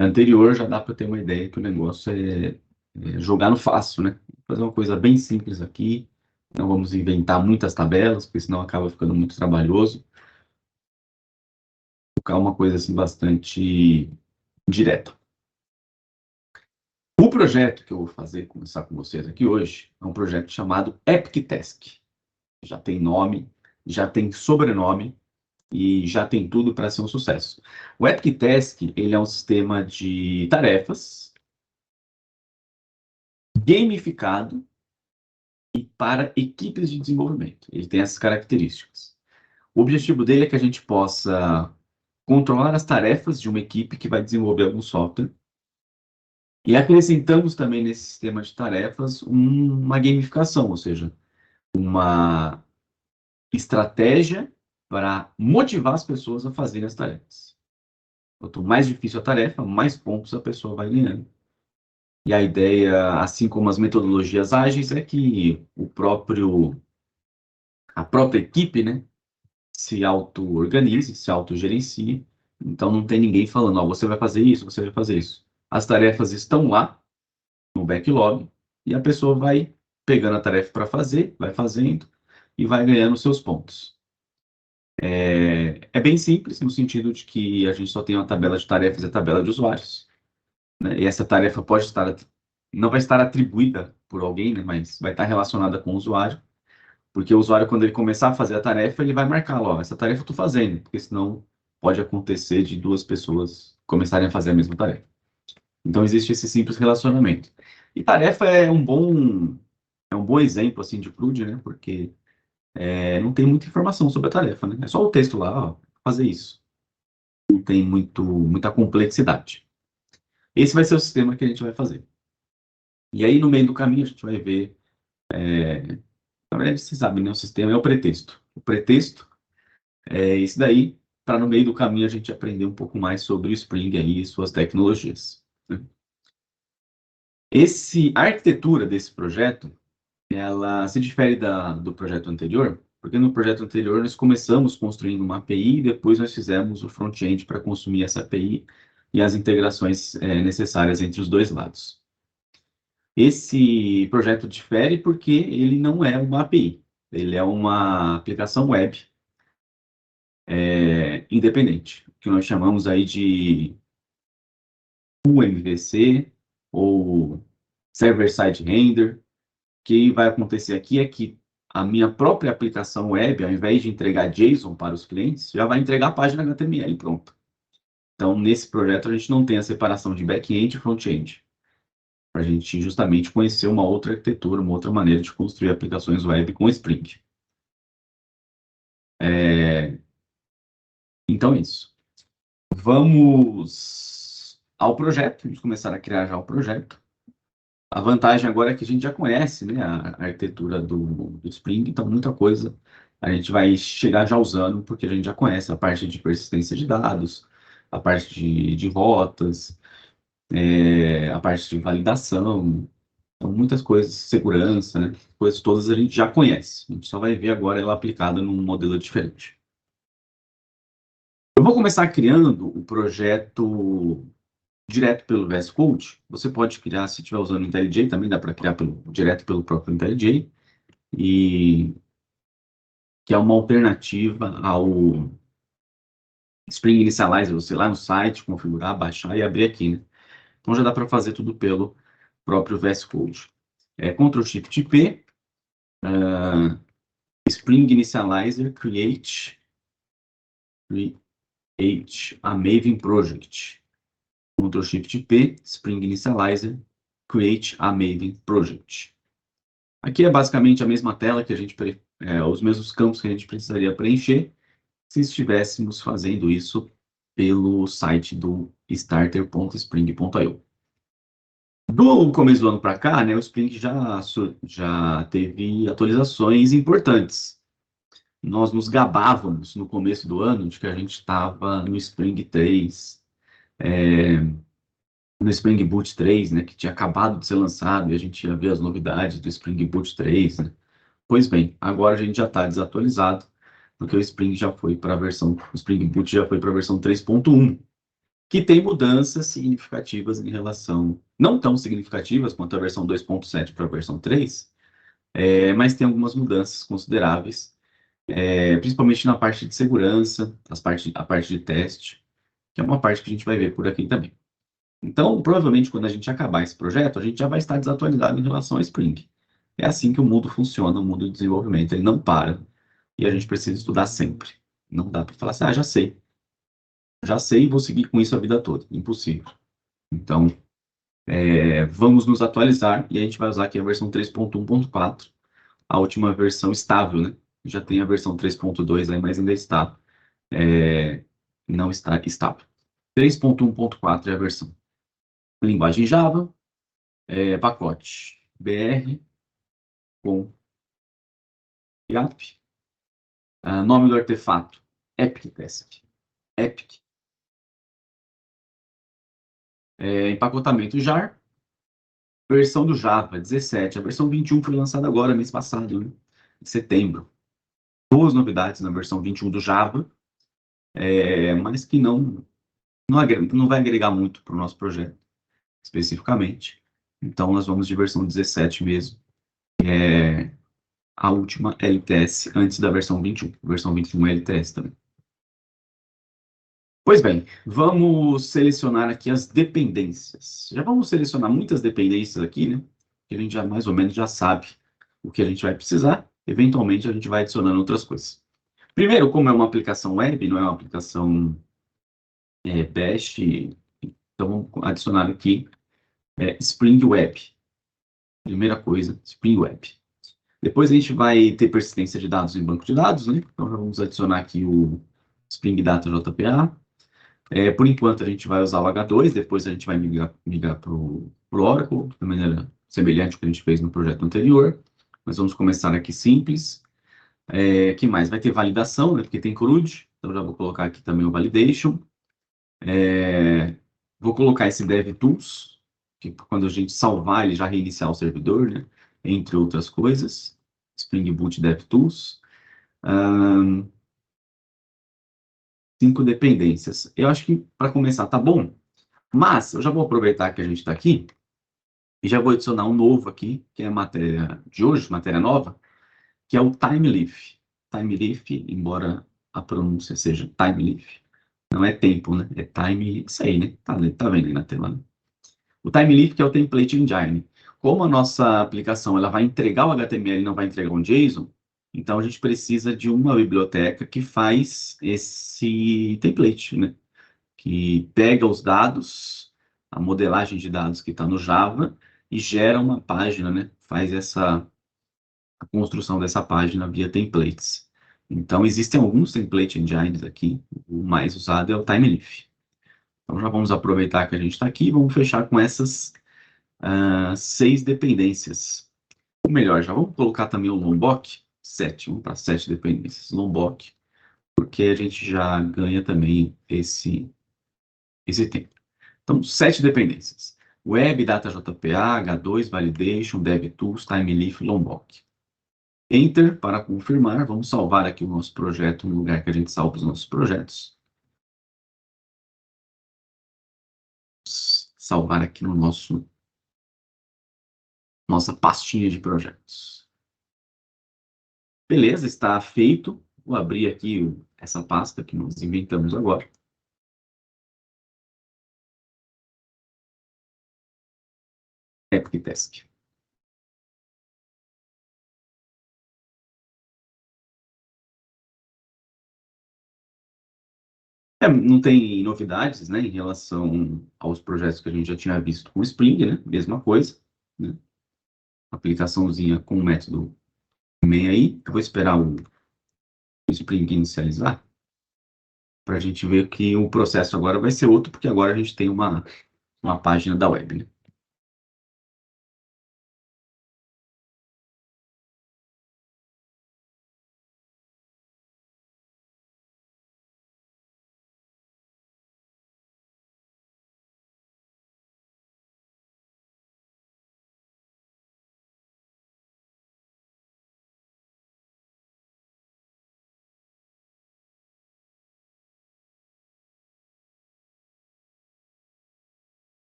anterior, já dá para ter uma ideia que o negócio é jogar no fácil, né? Fazer uma coisa bem simples aqui, não vamos inventar muitas tabelas, porque senão acaba ficando muito trabalhoso. Ficar uma coisa assim bastante direta. O projeto que eu vou começar com vocês aqui hoje, é um projeto chamado Epic Task. Já tem nome, já tem sobrenome e já tem tudo para ser um sucesso. O Epic Task, ele é um sistema de tarefas gamificado e para equipes de desenvolvimento. Ele tem essas características. O objetivo dele é que a gente possa controlar as tarefas de uma equipe que vai desenvolver algum software. E acrescentamos também nesse sistema de tarefas uma gamificação, ou seja, uma estratégia para motivar as pessoas a fazerem as tarefas. Quanto mais difícil a tarefa, mais pontos a pessoa vai ganhando. E a ideia, assim como as metodologias ágeis, é que a própria equipe, né, se auto-organize, se autogerencie. Então não tem ninguém falando, ó, você vai fazer isso, você vai fazer isso. As tarefas estão lá no backlog e a pessoa vai pegando a tarefa para fazer, vai fazendo e vai ganhando seus pontos. É bem simples, no sentido de que a gente só tem uma tabela de tarefas e a tabela de usuários, né? E essa tarefa não vai estar atribuída por alguém, né? Mas vai estar relacionada com o usuário, porque o usuário, quando ele começar a fazer a tarefa, ele vai marcar lá, ó, essa tarefa eu estou fazendo, porque senão pode acontecer de duas pessoas começarem a fazer a mesma tarefa. Então existe esse simples relacionamento. E tarefa é um bom exemplo assim de CRUD, né? Porque não tem muita informação sobre a tarefa, né? É só o texto lá, ó, fazer isso. Não tem muita complexidade. Esse vai ser o sistema que a gente vai fazer. E aí, no meio do caminho, a gente vai ver. Na verdade, vocês sabem, né? O sistema é o pretexto. O pretexto é esse daí, para no meio do caminho a gente aprender um pouco mais sobre o Spring aí e suas tecnologias, né? A arquitetura desse projeto, ela se difere do projeto anterior, porque no projeto anterior nós começamos construindo uma API e depois nós fizemos o front-end para consumir essa API e as integrações necessárias entre os dois lados. Esse projeto difere porque ele não é uma API, ele é uma aplicação web independente, que nós chamamos aí de UMVC ou Server-Side Render. O que vai acontecer aqui é que a minha própria aplicação web, ao invés de entregar JSON para os clientes, já vai entregar a página HTML pronta. Então, nesse projeto, a gente não tem a separação de back-end e front-end, para a gente justamente conhecer uma outra arquitetura, uma outra maneira de construir aplicações web com Spring. Então, é isso. Vamos ao projeto, vamos começar a criar já o projeto. A vantagem agora é que a gente já conhece, né, a arquitetura do Spring, então muita coisa a gente vai chegar já usando, porque a gente já conhece a parte de persistência de dados, a parte de rotas, a parte de validação, então muitas coisas, segurança, né, coisas todas a gente já conhece. A gente só vai ver agora ela aplicada num modelo diferente. Eu vou começar criando o projeto direto pelo VS Code. Você pode criar, se estiver usando o IntelliJ, também dá para criar direto pelo próprio IntelliJ, e que é uma alternativa ao Spring Initializer, você ir lá no site, configurar, baixar e abrir aqui, né? Então já dá para fazer tudo pelo próprio VS Code. Ctrl+Shift+P, Spring Initializer, create a Maven Project. Ctrl+Shift+P, Spring Initializer, create a Maven Project. Aqui é basicamente a mesma tela que os mesmos campos que a gente precisaria preencher se estivéssemos fazendo isso pelo site do starter.spring.io. Do começo do ano para cá, né, o Spring já teve atualizações importantes. Nós nos gabávamos no começo do ano de que a gente estava no Spring 3, no Spring Boot 3, né, que tinha acabado de ser lançado e a gente ia ver as novidades do Spring Boot 3, né? Pois bem, agora a gente já está desatualizado, porque o Spring Boot já foi para a versão 3.1. que tem mudanças significativas em relação, não tão significativas quanto a versão 2.7 para a versão 3, mas tem algumas mudanças consideráveis, principalmente na parte de segurança, a parte de teste, que é uma parte que a gente vai ver por aqui também. Então, provavelmente, quando a gente acabar esse projeto, a gente já vai estar desatualizado em relação ao Spring. É assim que o mundo funciona, o mundo do desenvolvimento, ele não para, e a gente precisa estudar sempre. Não dá para falar assim, já sei e vou seguir com isso a vida toda. Impossível. Então, vamos nos atualizar, e a gente vai usar aqui a versão 3.1.4, a última versão estável, né? Já tem a versão 3.2 aí, mas ainda está, não está estável. 3.1.4 é a versão. Linguagem Java, pacote BR com YAP. Nome do artefato, EpicTest. Epic. Empacotamento JAR. Versão do Java, 17. A versão 21 foi lançada agora, mês passado, né? Em setembro. Boas novidades na versão 21 do Java, mas que não vai agregar muito para o nosso projeto, especificamente. Então, nós vamos de versão 17 mesmo. A última LTS, antes da versão 21. Versão 21 é LTS também. Pois bem, vamos selecionar aqui as dependências. Já vamos selecionar muitas dependências aqui, né? Que a gente já mais ou menos já sabe o que a gente vai precisar. Eventualmente, a gente vai adicionando outras coisas. Primeiro, como é uma aplicação web, não é uma aplicação Bash, então vamos adicionar aqui Spring Web. Primeira coisa, Spring Web. Depois a gente vai ter persistência de dados em banco de dados, né? Então já vamos adicionar aqui o Spring Data JPA. Por enquanto a gente vai usar o H2, depois a gente vai migrar para o Oracle, de maneira semelhante ao que a gente fez no projeto anterior. Mas vamos começar aqui simples. Que mais? Vai ter validação, né? Porque tem CRUD, então já vou colocar aqui também o Validation. Vou colocar esse DevTools, que quando a gente salvar, ele já reiniciar o servidor, né? Entre outras coisas. Spring Boot DevTools. 5 dependências. Eu acho que, para começar, tá bom. Mas eu já vou aproveitar que a gente está aqui e já vou adicionar um novo aqui, que é a matéria de hoje, matéria nova, que é o TimeLeaf. TimeLeaf, embora a pronúncia seja TimeLeaf, não é tempo, né? É time, isso aí, né? Tá vendo aí na tela, né? O TimeLeaf, que é o Template Engine. Como a nossa aplicação ela vai entregar o HTML e não vai entregar um JSON, então a gente precisa de uma biblioteca que faz esse template, né? Que pega os dados, a modelagem de dados que está no Java e gera uma página, né? Faz a construção dessa página via templates. Então, existem alguns template engines aqui, o mais usado é o TimeLeaf. Então, já vamos aproveitar que a gente está aqui e vamos fechar com essas 6 dependências. Ou melhor, já vamos colocar também o Lombok, 7, vamos para 7 dependências, Lombok, porque a gente já ganha também esse tempo. Então, 7 dependências. Web, Data JPA, H2, Validation, DevTools, TimeLeaf, Lombok. Enter para confirmar. Vamos salvar aqui o nosso projeto no lugar que a gente salva os nossos projetos. Salvar aqui no nossa pastinha de projetos. Beleza, está feito. Vou abrir aqui essa pasta que nós inventamos agora. EpicTest. Não tem novidades, né, em relação aos projetos que a gente já tinha visto com o Spring, né? Mesma coisa, né? Aplicaçãozinha com o método main aí. Eu vou esperar o Spring inicializar para a gente ver que o processo agora vai ser outro, porque agora a gente tem uma página da web, né?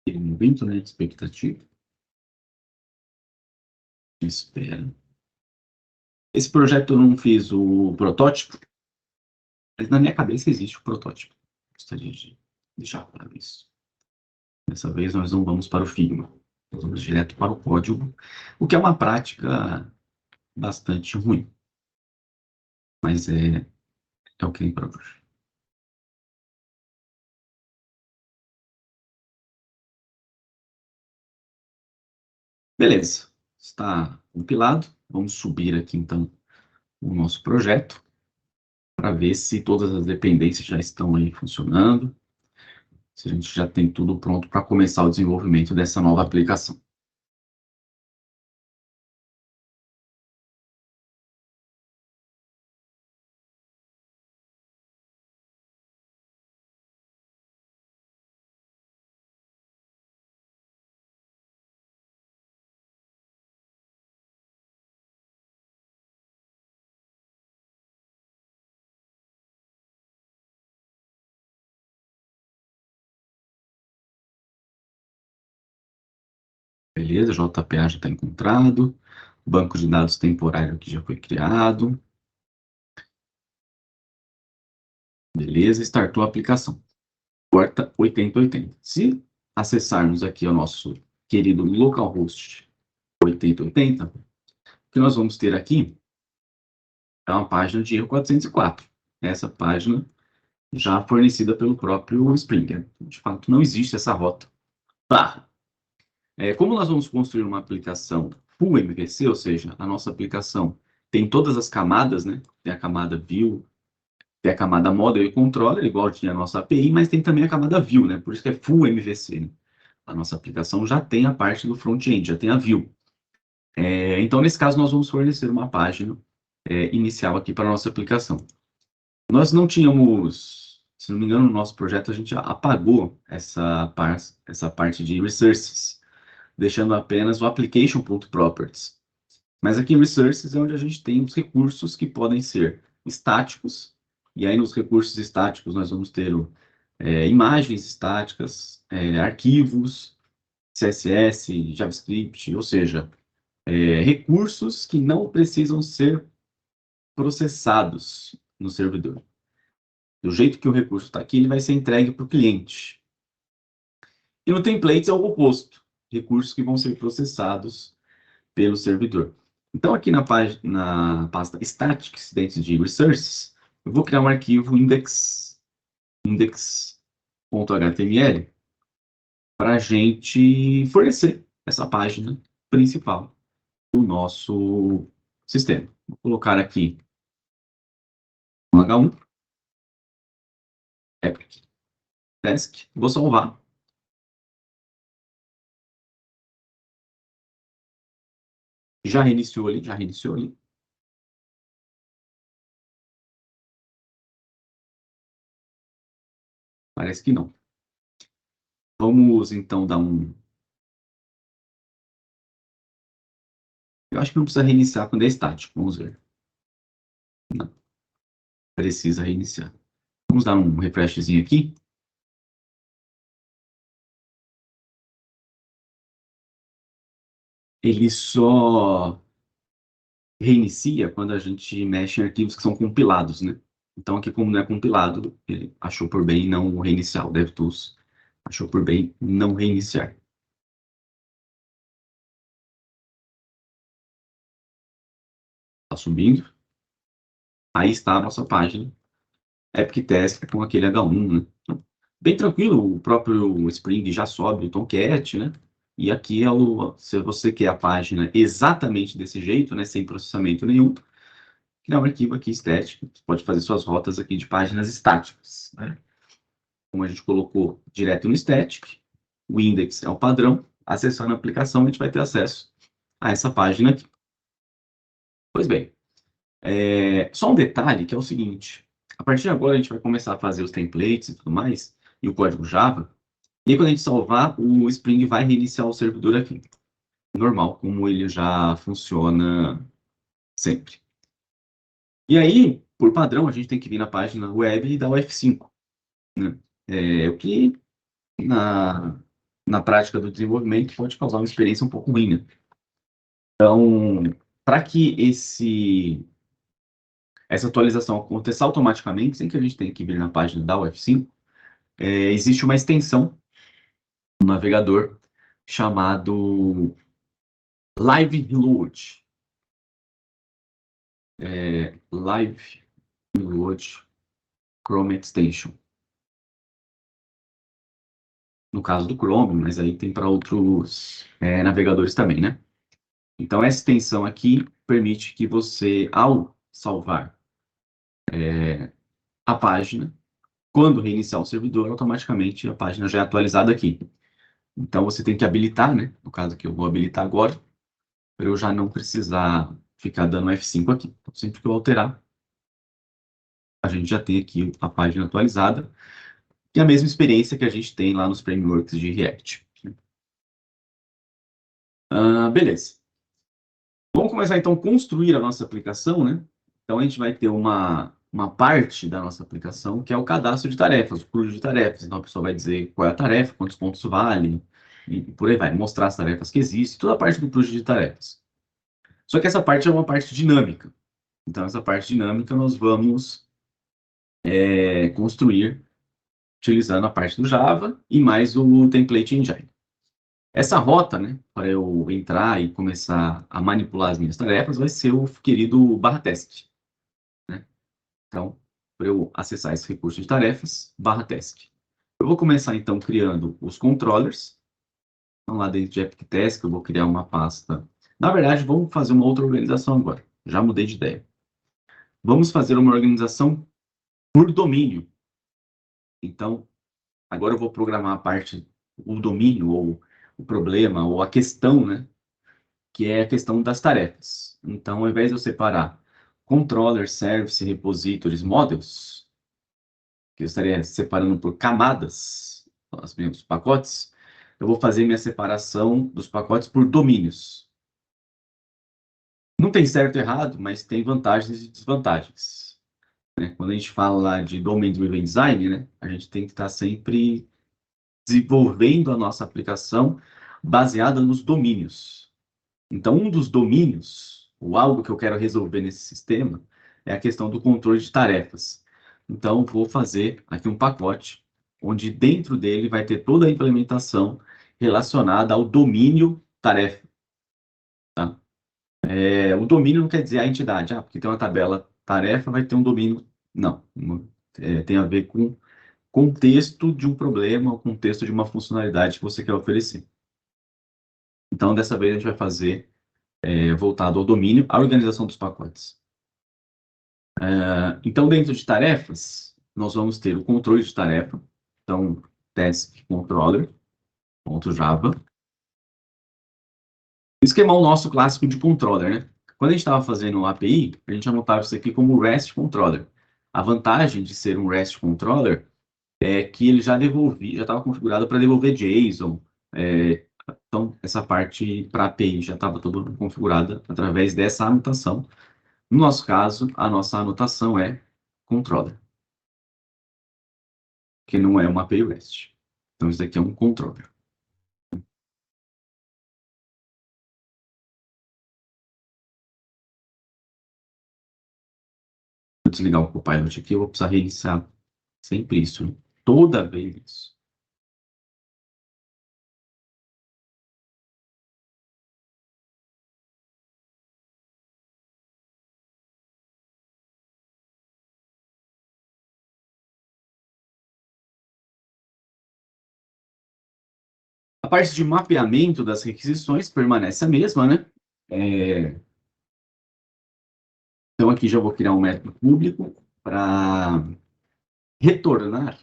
aquele momento, né, de expectativa. Espera. Esse projeto eu não fiz o protótipo, mas na minha cabeça existe o protótipo. Gostaria de deixar claro isso. Dessa vez nós não vamos para o Figma, nós vamos direto para o código, o que é uma prática bastante ruim, mas é o que tem para hoje. Beleza, está compilado. Vamos subir aqui então o nosso projeto para ver se todas as dependências já estão aí funcionando, se a gente já tem tudo pronto para começar o desenvolvimento dessa nova aplicação. Beleza, JPA já está encontrado, banco de dados temporário que já foi criado. Beleza, startou a aplicação. Porta 8080. Se acessarmos aqui o nosso querido localhost 8080, o que nós vamos ter aqui é uma página de erro 404. Essa página já fornecida pelo próprio Springer. De fato, não existe essa rota. Barra. Como nós vamos construir uma aplicação full MVC, ou seja, a nossa aplicação tem todas as camadas, né? Tem a camada view, tem a camada model e controller, igual tinha a nossa API, mas tem também a camada view, né? Por isso que é full MVC, né? A nossa aplicação já tem a parte do front-end, já tem a view. Então, nesse caso, nós vamos fornecer uma página inicial aqui para a nossa aplicação. Nós não tínhamos, se não me engano, no nosso projeto, a gente apagou essa parte de resources, deixando apenas o application.properties. Mas aqui em resources é onde a gente tem os recursos que podem ser estáticos, e aí nos recursos estáticos nós vamos ter imagens estáticas, arquivos, CSS, JavaScript, ou seja, recursos que não precisam ser processados no servidor. Do jeito que o recurso está aqui, ele vai ser entregue para o cliente. E no templates é o oposto, recursos que vão ser processados pelo servidor. Então, aqui na pasta statics, dentro de resources, eu vou criar um arquivo index.html para a gente fornecer essa página principal do nosso sistema. Vou colocar aqui um H1, epic, task, vou salvar. Já reiniciou ali, já reiniciou ali. Parece que não. Vamos, então, dar um... Eu acho que não precisa reiniciar quando é estático. Vamos ver. Não. Precisa reiniciar. Vamos dar um refreshzinho aqui. Ele só reinicia quando a gente mexe em arquivos que são compilados, né? Então, aqui, como não é compilado, ele achou por bem não reiniciar. O DevTools achou por bem não reiniciar. Está subindo. Aí está a nossa página. Epic Task com aquele H1, né? Bem tranquilo, o próprio Spring já sobe o Tomcat, né? E aqui se você quer a página exatamente desse jeito, né, sem processamento nenhum, criar um arquivo aqui estético, você pode fazer suas rotas aqui de páginas estáticas, né? Como a gente colocou direto no static, o index é o padrão, acessando a aplicação a gente vai ter acesso a essa página aqui. Pois bem, só um detalhe que é o seguinte, a partir de agora a gente vai começar a fazer os templates e tudo mais, e o código Java, e aí, quando a gente salvar, o Spring vai reiniciar o servidor aqui. Normal, como ele já funciona sempre. E aí, por padrão, a gente tem que vir na página web e dar o F5. Né? O que na prática do desenvolvimento, pode causar uma experiência um pouco ruim, né? Então, para que essa atualização aconteça automaticamente, sem que a gente tenha que vir na página da UF5, existe uma extensão no navegador chamado Live Reload. Live Reload Chrome Extension. No caso do Chrome, mas aí tem para outros navegadores também, né? Então, essa extensão aqui permite que você, ao salvar a página, quando reiniciar o servidor, automaticamente a página já é atualizada aqui. Então, você tem que habilitar, né? No caso aqui, eu vou habilitar agora, para eu já não precisar ficar dando F5 aqui. Então, sempre que eu alterar, a gente já tem aqui a página atualizada, e a mesma experiência que a gente tem lá nos frameworks de React. Beleza. Vamos começar, então, a construir a nossa aplicação, né? Então, a gente vai ter uma parte da nossa aplicação que é o cadastro de tarefas, o crude de tarefas. Então, a pessoa vai dizer qual é a tarefa, quantos pontos vale, e por aí vai, mostrar as tarefas que existem, toda a parte do crude de tarefas. Só que essa parte é uma parte dinâmica. Então, essa parte dinâmica nós vamos construir utilizando a parte do Java e mais o Template Engine. Essa rota, né, para eu entrar e começar a manipular as minhas tarefas, vai ser o querido barra teste. Né? Então, para eu acessar esse recurso de tarefas, barra teste. Eu vou começar, então, criando os controllers. Então, lá dentro de Epic Task, eu vou criar uma pasta. Na verdade, vamos fazer uma outra organização agora. Já mudei de ideia. Vamos fazer uma organização por domínio. Então, agora eu vou programar a parte, o domínio, ou o problema, ou a questão, né? Que é a questão das tarefas. Então, ao invés de eu separar controller, service, repositories, models, que eu estaria separando por camadas, os meus pacotes, eu vou fazer minha separação dos pacotes por domínios. Não tem certo e errado, mas tem vantagens e desvantagens. Né? Quando a gente fala de Domain Driven Design, né, a gente tem que estar sempre desenvolvendo a nossa aplicação baseada nos domínios. Então, um dos domínios, ou algo que eu quero resolver nesse sistema, é a questão do controle de tarefas. Então, vou fazer aqui um pacote, onde dentro dele vai ter toda a implementação relacionada ao domínio tarefa. Tá? O domínio não quer dizer a entidade, porque tem uma tabela tarefa, vai ter um domínio. Não, tem a ver com contexto de um problema, ou contexto de uma funcionalidade que você quer oferecer. Então, dessa vez, a gente vai fazer voltado ao domínio, a organização dos pacotes. Então, dentro de tarefas, nós vamos ter o controle de tarefa. Então, task controller, .java. Esquema o nosso clássico de controller, né? Quando a gente estava fazendo o API, a gente anotava isso aqui como REST controller. A vantagem de ser um REST controller é que ele já estava configurado para devolver JSON. Então, essa parte para API já estava toda configurada através dessa anotação. No nosso caso, a nossa anotação é controller, que não é uma API REST. Então, isso aqui é um controller. Vou desligar o Copilot aqui, eu vou precisar reiniciar sempre isso, né? Toda vez isso. A parte de mapeamento das requisições permanece a mesma, né? Então, aqui já vou criar um método público para retornar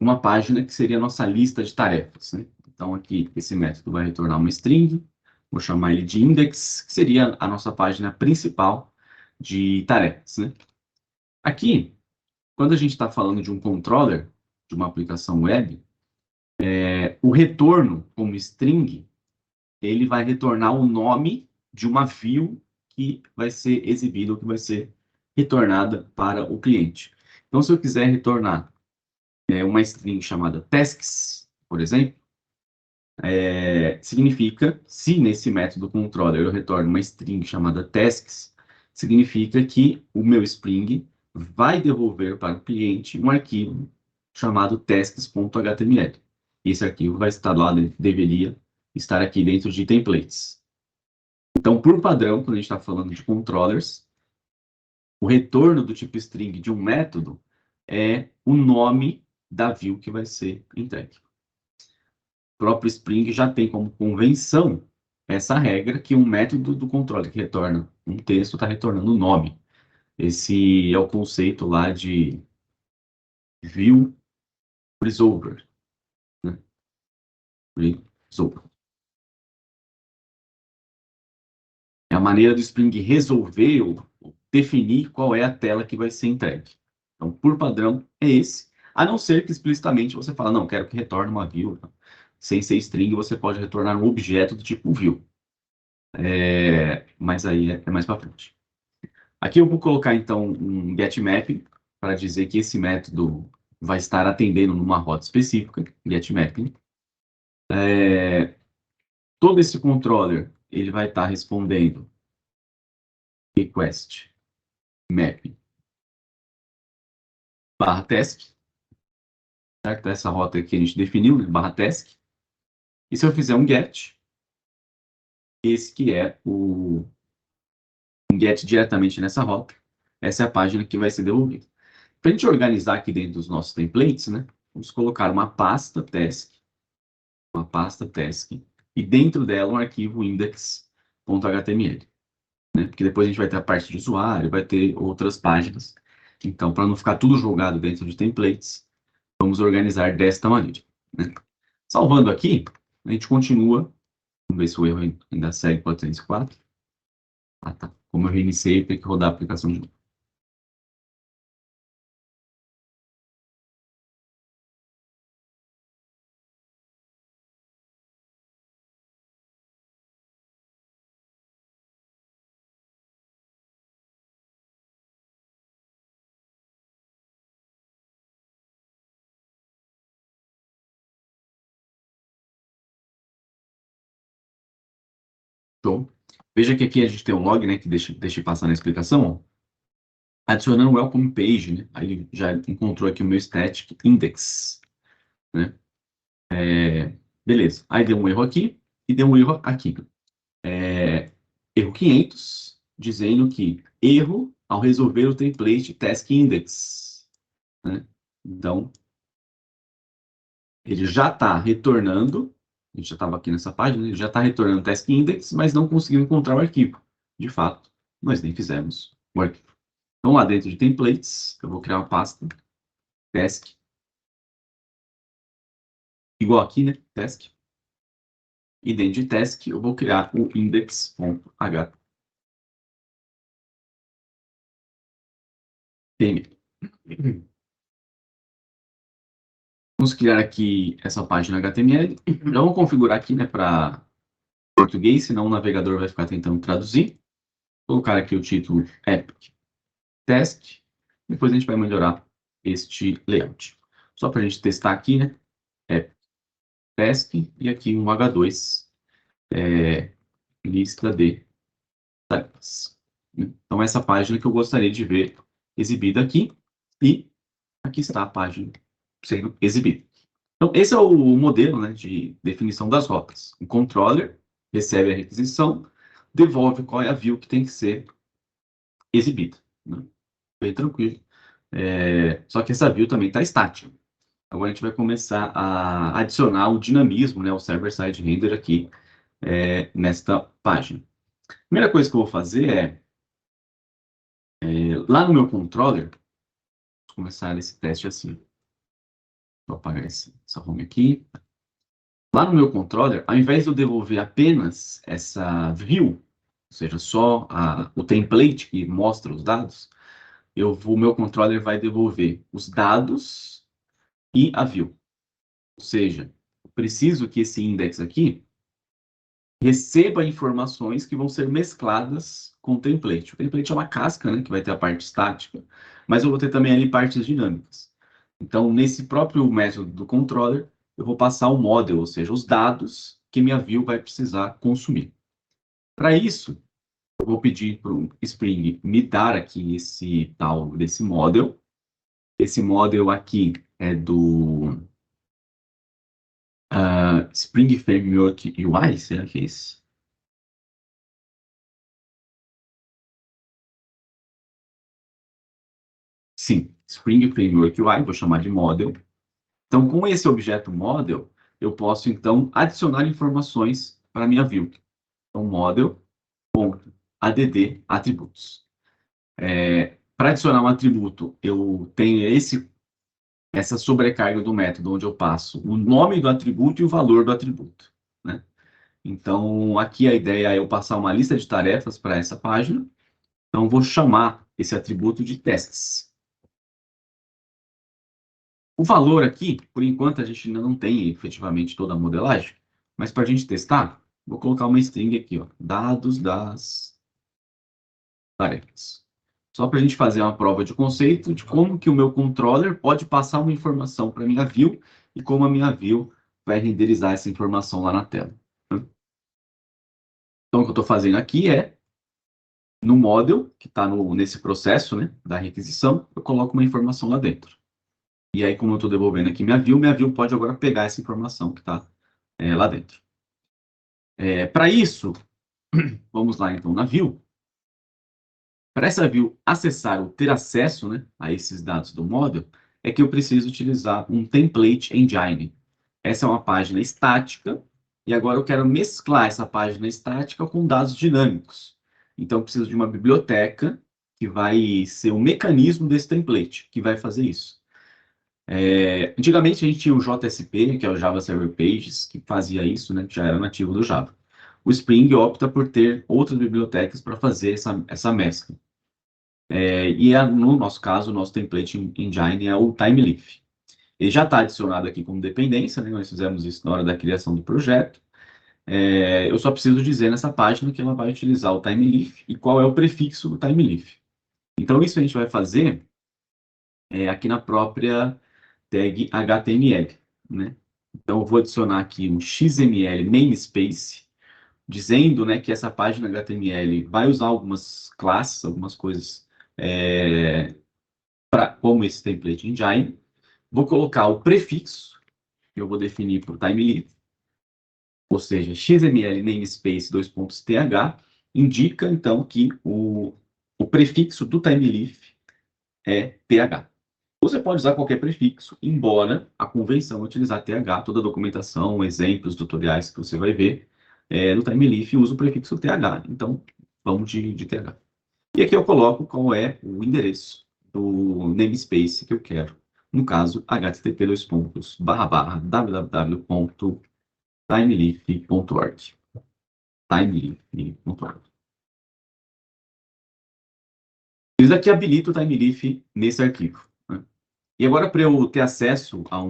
uma página que seria a nossa lista de tarefas, né? Então, aqui, esse método vai retornar uma string, vou chamar ele de index, que seria a nossa página principal de tarefas, né? Aqui, quando a gente está falando de um controller, de uma aplicação web, o retorno como string, ele vai retornar o nome de uma view que vai ser exibida, ou que vai ser retornada para o cliente. Então, se eu quiser retornar uma string chamada tasks, por exemplo, significa, se nesse método controller eu retorno uma string chamada tasks, significa que o meu Spring vai devolver para o cliente um arquivo chamado tasks.html. Esse arquivo vai estar lá, deveria estar aqui dentro de templates. Então, por padrão, quando a gente está falando de controllers, o retorno do tipo string de um método é o nome da view que vai ser entregue. O próprio Spring já tem como convenção essa regra que um método do controller que retorna um texto está retornando o nome. Esse é o conceito lá de view resolver. Né? Resolver. É a maneira do Spring resolver ou definir qual é a tela que vai ser entregue. Então, por padrão, é esse. A não ser que explicitamente você fala, não, quero que retorne uma view. Sem ser string, você pode retornar um objeto do tipo view. Mas aí é mais para frente. Aqui eu vou colocar, então, um getMap para dizer que esse método vai estar atendendo numa rota específica, getMap. Todo esse controller, ele vai estar respondendo request map barra task, certo? Essa rota aqui a gente definiu, né? Barra task. E se eu fizer um get, esse que é um get diretamente nessa rota, essa é a página que vai ser devolvida. Para a gente organizar aqui dentro dos nossos templates, né? Vamos colocar uma pasta task, e dentro dela um arquivo index.html, né? Porque depois a gente vai ter a parte de usuário, vai ter outras páginas. Então, para não ficar tudo jogado dentro de templates, vamos organizar desta maneira, né? Salvando aqui, a gente continua. Vamos ver se o erro ainda segue 404. Ah, tá. Como eu reiniciei, tem que rodar a aplicação de novo. Então, veja que aqui a gente tem um log, né, que deixa eu passar na explicação. Adicionando o welcome page, né? Aí ele já encontrou aqui o meu static index, né? Beleza. Aí deu um erro aqui e deu um erro aqui. Erro 500, dizendo que erro ao resolver o template task index, né? Então, ele já está retornando, a gente já estava aqui nessa página, ele já está retornando task index, mas não conseguiu encontrar o arquivo. De fato, nós nem fizemos o arquivo. Então, lá dentro de templates, eu vou criar uma pasta task, igual aqui, né? Task. E dentro de task, eu vou criar o index.html. Vamos criar aqui essa página HTML. Já vamos configurar aqui, né, para português, senão o navegador vai ficar tentando traduzir. Vou colocar aqui o título Epic Test. Depois a gente vai melhorar este layout. Só para a gente testar aqui, né? Epic Test e aqui um H2, lista de tarefas. Então, essa página que eu gostaria de ver exibida aqui. E aqui está a página sendo exibida. Então, esse é o modelo, né, de definição das rotas. O controller recebe a requisição, devolve qual é a view que tem que ser exibida, né? Bem tranquilo. Só que essa view também está estática. Agora a gente vai começar a adicionar o dinamismo, né, o server-side render aqui nesta página. A primeira coisa que eu vou fazer lá no meu controller, vou começar esse teste assim. Vou apagar essa home aqui. Lá no meu controller, ao invés de eu devolver apenas essa view, ou seja, só o template que mostra os dados, o meu controller vai devolver os dados e a view. Ou seja, eu preciso que esse index aqui receba informações que vão ser mescladas com o template. O template é uma casca, né, que vai ter a parte estática, mas eu vou ter também ali partes dinâmicas. Então, nesse próprio método do controller, eu vou passar o model, ou seja, os dados que minha view vai precisar consumir. Para isso, eu vou pedir para o Spring me dar aqui esse tal desse model. Esse model aqui é do Spring Framework UI, será que é isso? Sim, Spring Framework UI, vou chamar de model. Então, com esse objeto model, eu posso, então, adicionar informações para a minha view. Então, model.add atributos. Para adicionar um atributo, eu tenho essa sobrecarga do método, onde eu passo o nome do atributo e o valor do atributo, né? Então, aqui a ideia é eu passar uma lista de tarefas para essa página. Então, vou chamar esse atributo de testes. O valor aqui, por enquanto, a gente ainda não tem efetivamente toda a modelagem, mas para a gente testar, vou colocar uma string aqui, ó, dados das tarefas. Só para a gente fazer uma prova de conceito de como que o meu controller pode passar uma informação para a minha view e como a minha view vai renderizar essa informação lá na tela. Então, o que eu estou fazendo aqui é, no model, que está nesse processo, né, da requisição, eu coloco uma informação lá dentro. E aí, como eu estou devolvendo aqui minha view pode agora pegar essa informação que está lá dentro. Para isso, vamos lá então na view. Para essa view acessar ou ter acesso, né, a esses dados do model, é que eu preciso utilizar um template engine. Essa é uma página estática, e agora eu quero mesclar essa página estática com dados dinâmicos. Então, eu preciso de uma biblioteca que vai ser o mecanismo desse template, que vai fazer isso. Antigamente, a gente tinha o JSP, que é o Java Server Pages, que fazia isso, né, que já era nativo do Java. O Spring opta por ter outras bibliotecas para fazer essa mescla. No nosso caso, o nosso template engine é o Timeleaf. Ele já está adicionado aqui como dependência, né? Nós fizemos isso na hora da criação do projeto. Eu só preciso dizer nessa página que ela vai utilizar o Timeleaf e qual é o prefixo do Timeleaf. Então, isso a gente vai fazer aqui na própria tag HTML, né? Então, eu vou adicionar aqui um XML namespace, dizendo, né, que essa página HTML vai usar algumas classes, algumas coisas como esse template engine. Vou colocar o prefixo, que eu vou definir por timeleaf, ou seja, XML namespace .th, indica, então, que o prefixo do timeleaf é th. Você pode usar qualquer prefixo, embora a convenção é utilizar th, toda a documentação, exemplos, tutoriais que você vai ver, no timeleaf usa o prefixo th, então vamos de th. E aqui eu coloco qual é o endereço do namespace que eu quero. No caso, http://www.timeleaf.org. Timeleaf.org. Isso aqui habilita o Timeleaf nesse arquivo, né? E agora, para eu ter acesso a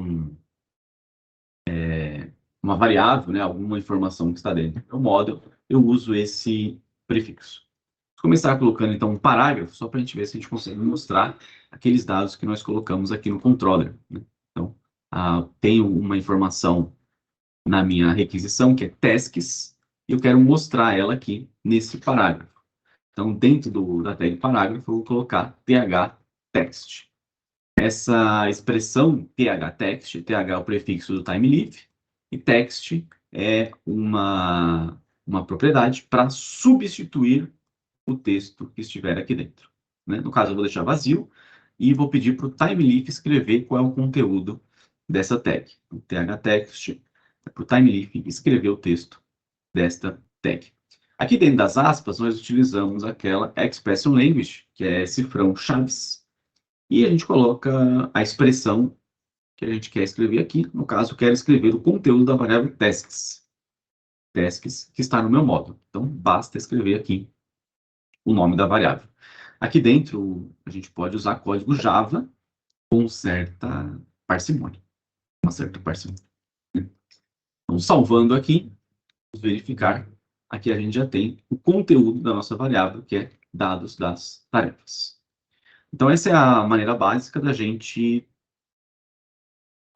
uma variável, né, alguma informação que está dentro do model, eu uso esse prefixo. Vou começar colocando, então, um parágrafo, só para a gente ver se a gente consegue mostrar aqueles dados que nós colocamos aqui no controller, né? Então, tenho uma informação na minha requisição, que é tasks, e eu quero mostrar ela aqui nesse parágrafo. Então, dentro da tag parágrafo, eu vou colocar thText. Essa expressão thText, th é o prefixo do timeleaf, e text é uma propriedade para substituir o texto que estiver aqui dentro, né? No caso, eu vou deixar vazio e vou pedir para o timeleaf escrever qual é o conteúdo dessa tag. O thText é para o timeleaf escrever o texto desta tag. Aqui dentro das aspas, nós utilizamos aquela expression language, que é cifrão chaves, e a gente coloca a expressão que a gente quer escrever aqui. No caso, eu quero escrever o conteúdo da variável tasks, que está no meu módulo. Então, basta escrever aqui o nome da variável. Aqui dentro, a gente pode usar código Java com certa parcimônia. Uma certa parcimônia. Então, salvando aqui, vamos verificar. Aqui a gente já tem o conteúdo da nossa variável, que é dados das tarefas. Então, essa é a maneira básica da gente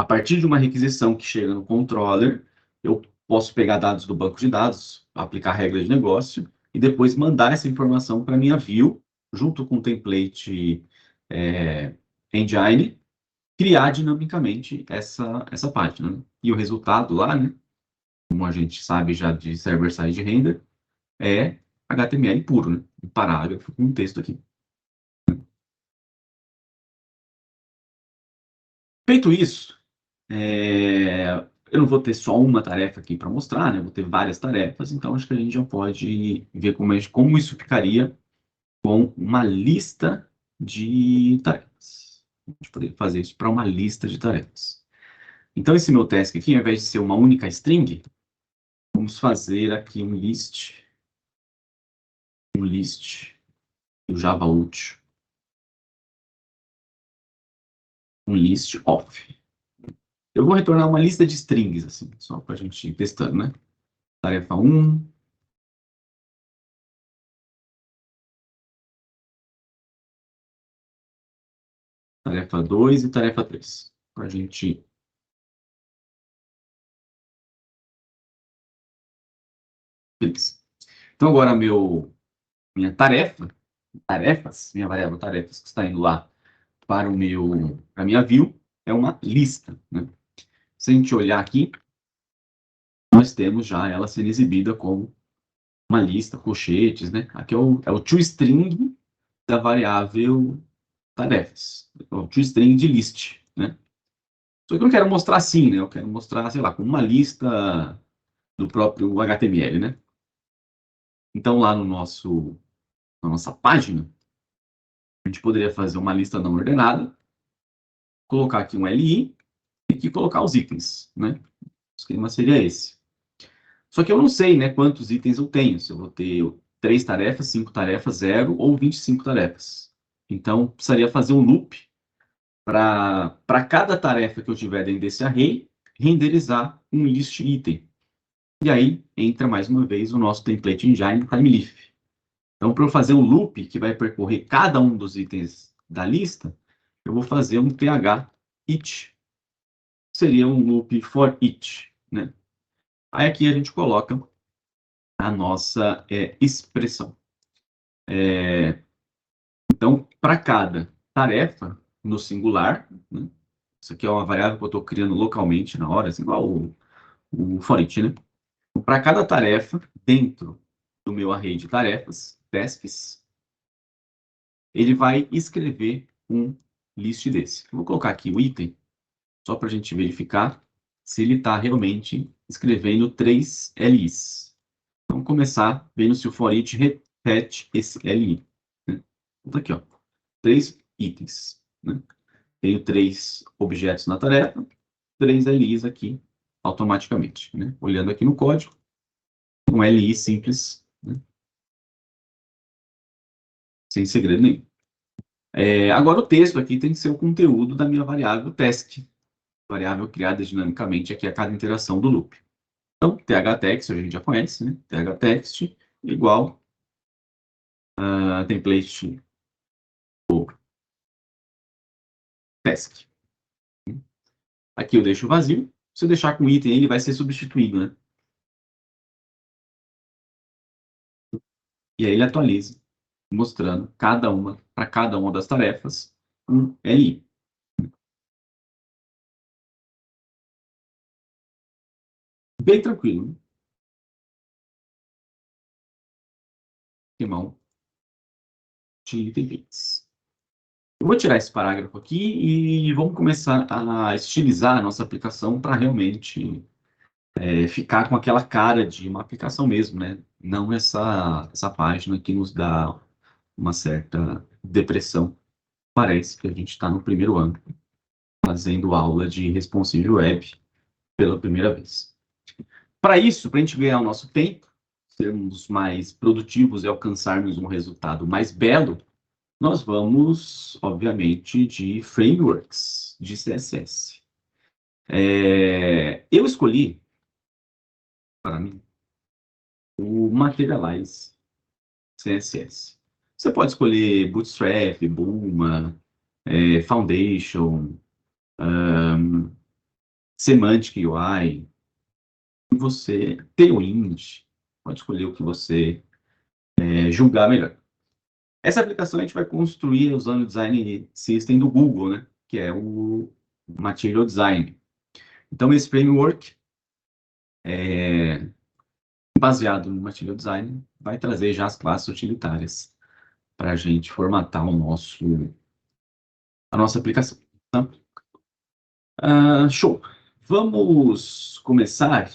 A partir de uma requisição que chega no controller, eu posso pegar dados do banco de dados, aplicar regra de negócio e depois mandar essa informação para a minha view, junto com o template engine, criar dinamicamente essa página, né? E o resultado lá, né, como a gente sabe já de server-side render, é HTML puro, né? Um parágrafo com um texto aqui. Feito isso, eu não vou ter só uma tarefa aqui para mostrar, né? Eu vou ter várias tarefas, então acho que a gente já pode ver como isso ficaria com uma lista de tarefas. A gente poderia fazer isso para uma lista de tarefas. Então, esse meu task aqui, ao invés de ser uma única string, vamos fazer aqui um list do Java útil, um list of. Eu vou retornar uma lista de strings, assim, só para a gente ir testando, né? Tarefa 1, tarefa 2 e tarefa 3. Para a gente. Beleza. Então, agora minha tarefas, minha variável tarefas, que está indo lá para a minha view, é uma lista, né? Se a gente olhar aqui, nós temos já ela sendo exibida como uma lista, colchetes, né? Aqui é o toString da variável tarefas, é o toString de list, né? Só que eu não quero mostrar assim, né? Eu quero mostrar, sei lá, como uma lista do próprio HTML, né? Então, lá na nossa página, a gente poderia fazer uma lista não ordenada, colocar aqui um LI e aqui colocar os itens, né? O esquema seria esse. Só que eu não sei, né, quantos itens eu tenho. Se eu vou ter 3 tarefas, 5 tarefas, 0 ou 25 tarefas. Então, precisaria fazer um loop para cada tarefa que eu tiver dentro desse array, renderizar um list item. E aí entra mais uma vez o nosso template engine TimeLeaf. Então, para eu fazer um loop que vai percorrer cada um dos itens da lista, eu vou fazer um th each. Seria um loop for each, né? Aí aqui a gente coloca a nossa expressão. Então, para cada tarefa no singular, né? Isso aqui é uma variável que eu estou criando localmente na hora, assim, igual o for each, né? Para cada tarefa dentro do meu array de tarefas, tasks, ele vai escrever um list desse. Eu vou colocar aqui o item, só para a gente verificar se ele está realmente escrevendo 3 LIs. Vamos começar vendo se o for each repete esse LI. Né? Então, aqui, ó, 3 itens. Né? Tenho 3 objetos na tarefa, 3 LIs aqui automaticamente. Né? Olhando aqui no código, um LI simples, né? Sem segredo nenhum. Agora o texto aqui tem que ser o conteúdo da minha variável task, variável criada dinamicamente aqui a cada interação do loop. Então, thText a gente já conhece, né? thText igual a template ou task. Aqui eu deixo vazio. Se eu deixar com item, ele vai ser substituído, né? E aí ele atualiza, mostrando para cada uma das tarefas, um LI. Bem tranquilo, né? Irmão de templates. Eu vou tirar esse parágrafo aqui e vamos começar a estilizar a nossa aplicação para realmente ficar com aquela cara de uma aplicação mesmo, né? Não essa página que nos dá uma certa depressão. Parece que a gente está no primeiro ano, fazendo aula de Responsive Web pela primeira vez. Para isso, para a gente ganhar o nosso tempo, sermos mais produtivos e alcançarmos um resultado mais belo, nós vamos, obviamente, de frameworks de CSS. Eu escolhi, para mim, o Materialize CSS. Você pode escolher Bootstrap, Bulma, Foundation, Semantic UI, você, Tailwind, pode escolher o que você julgar melhor. Essa aplicação a gente vai construir usando o Design System do Google, né? Que é o Material Design. Então, esse framework, baseado no Material Design, vai trazer já as classes utilitárias para a gente formatar a nossa aplicação. Tá? Show! Vamos começar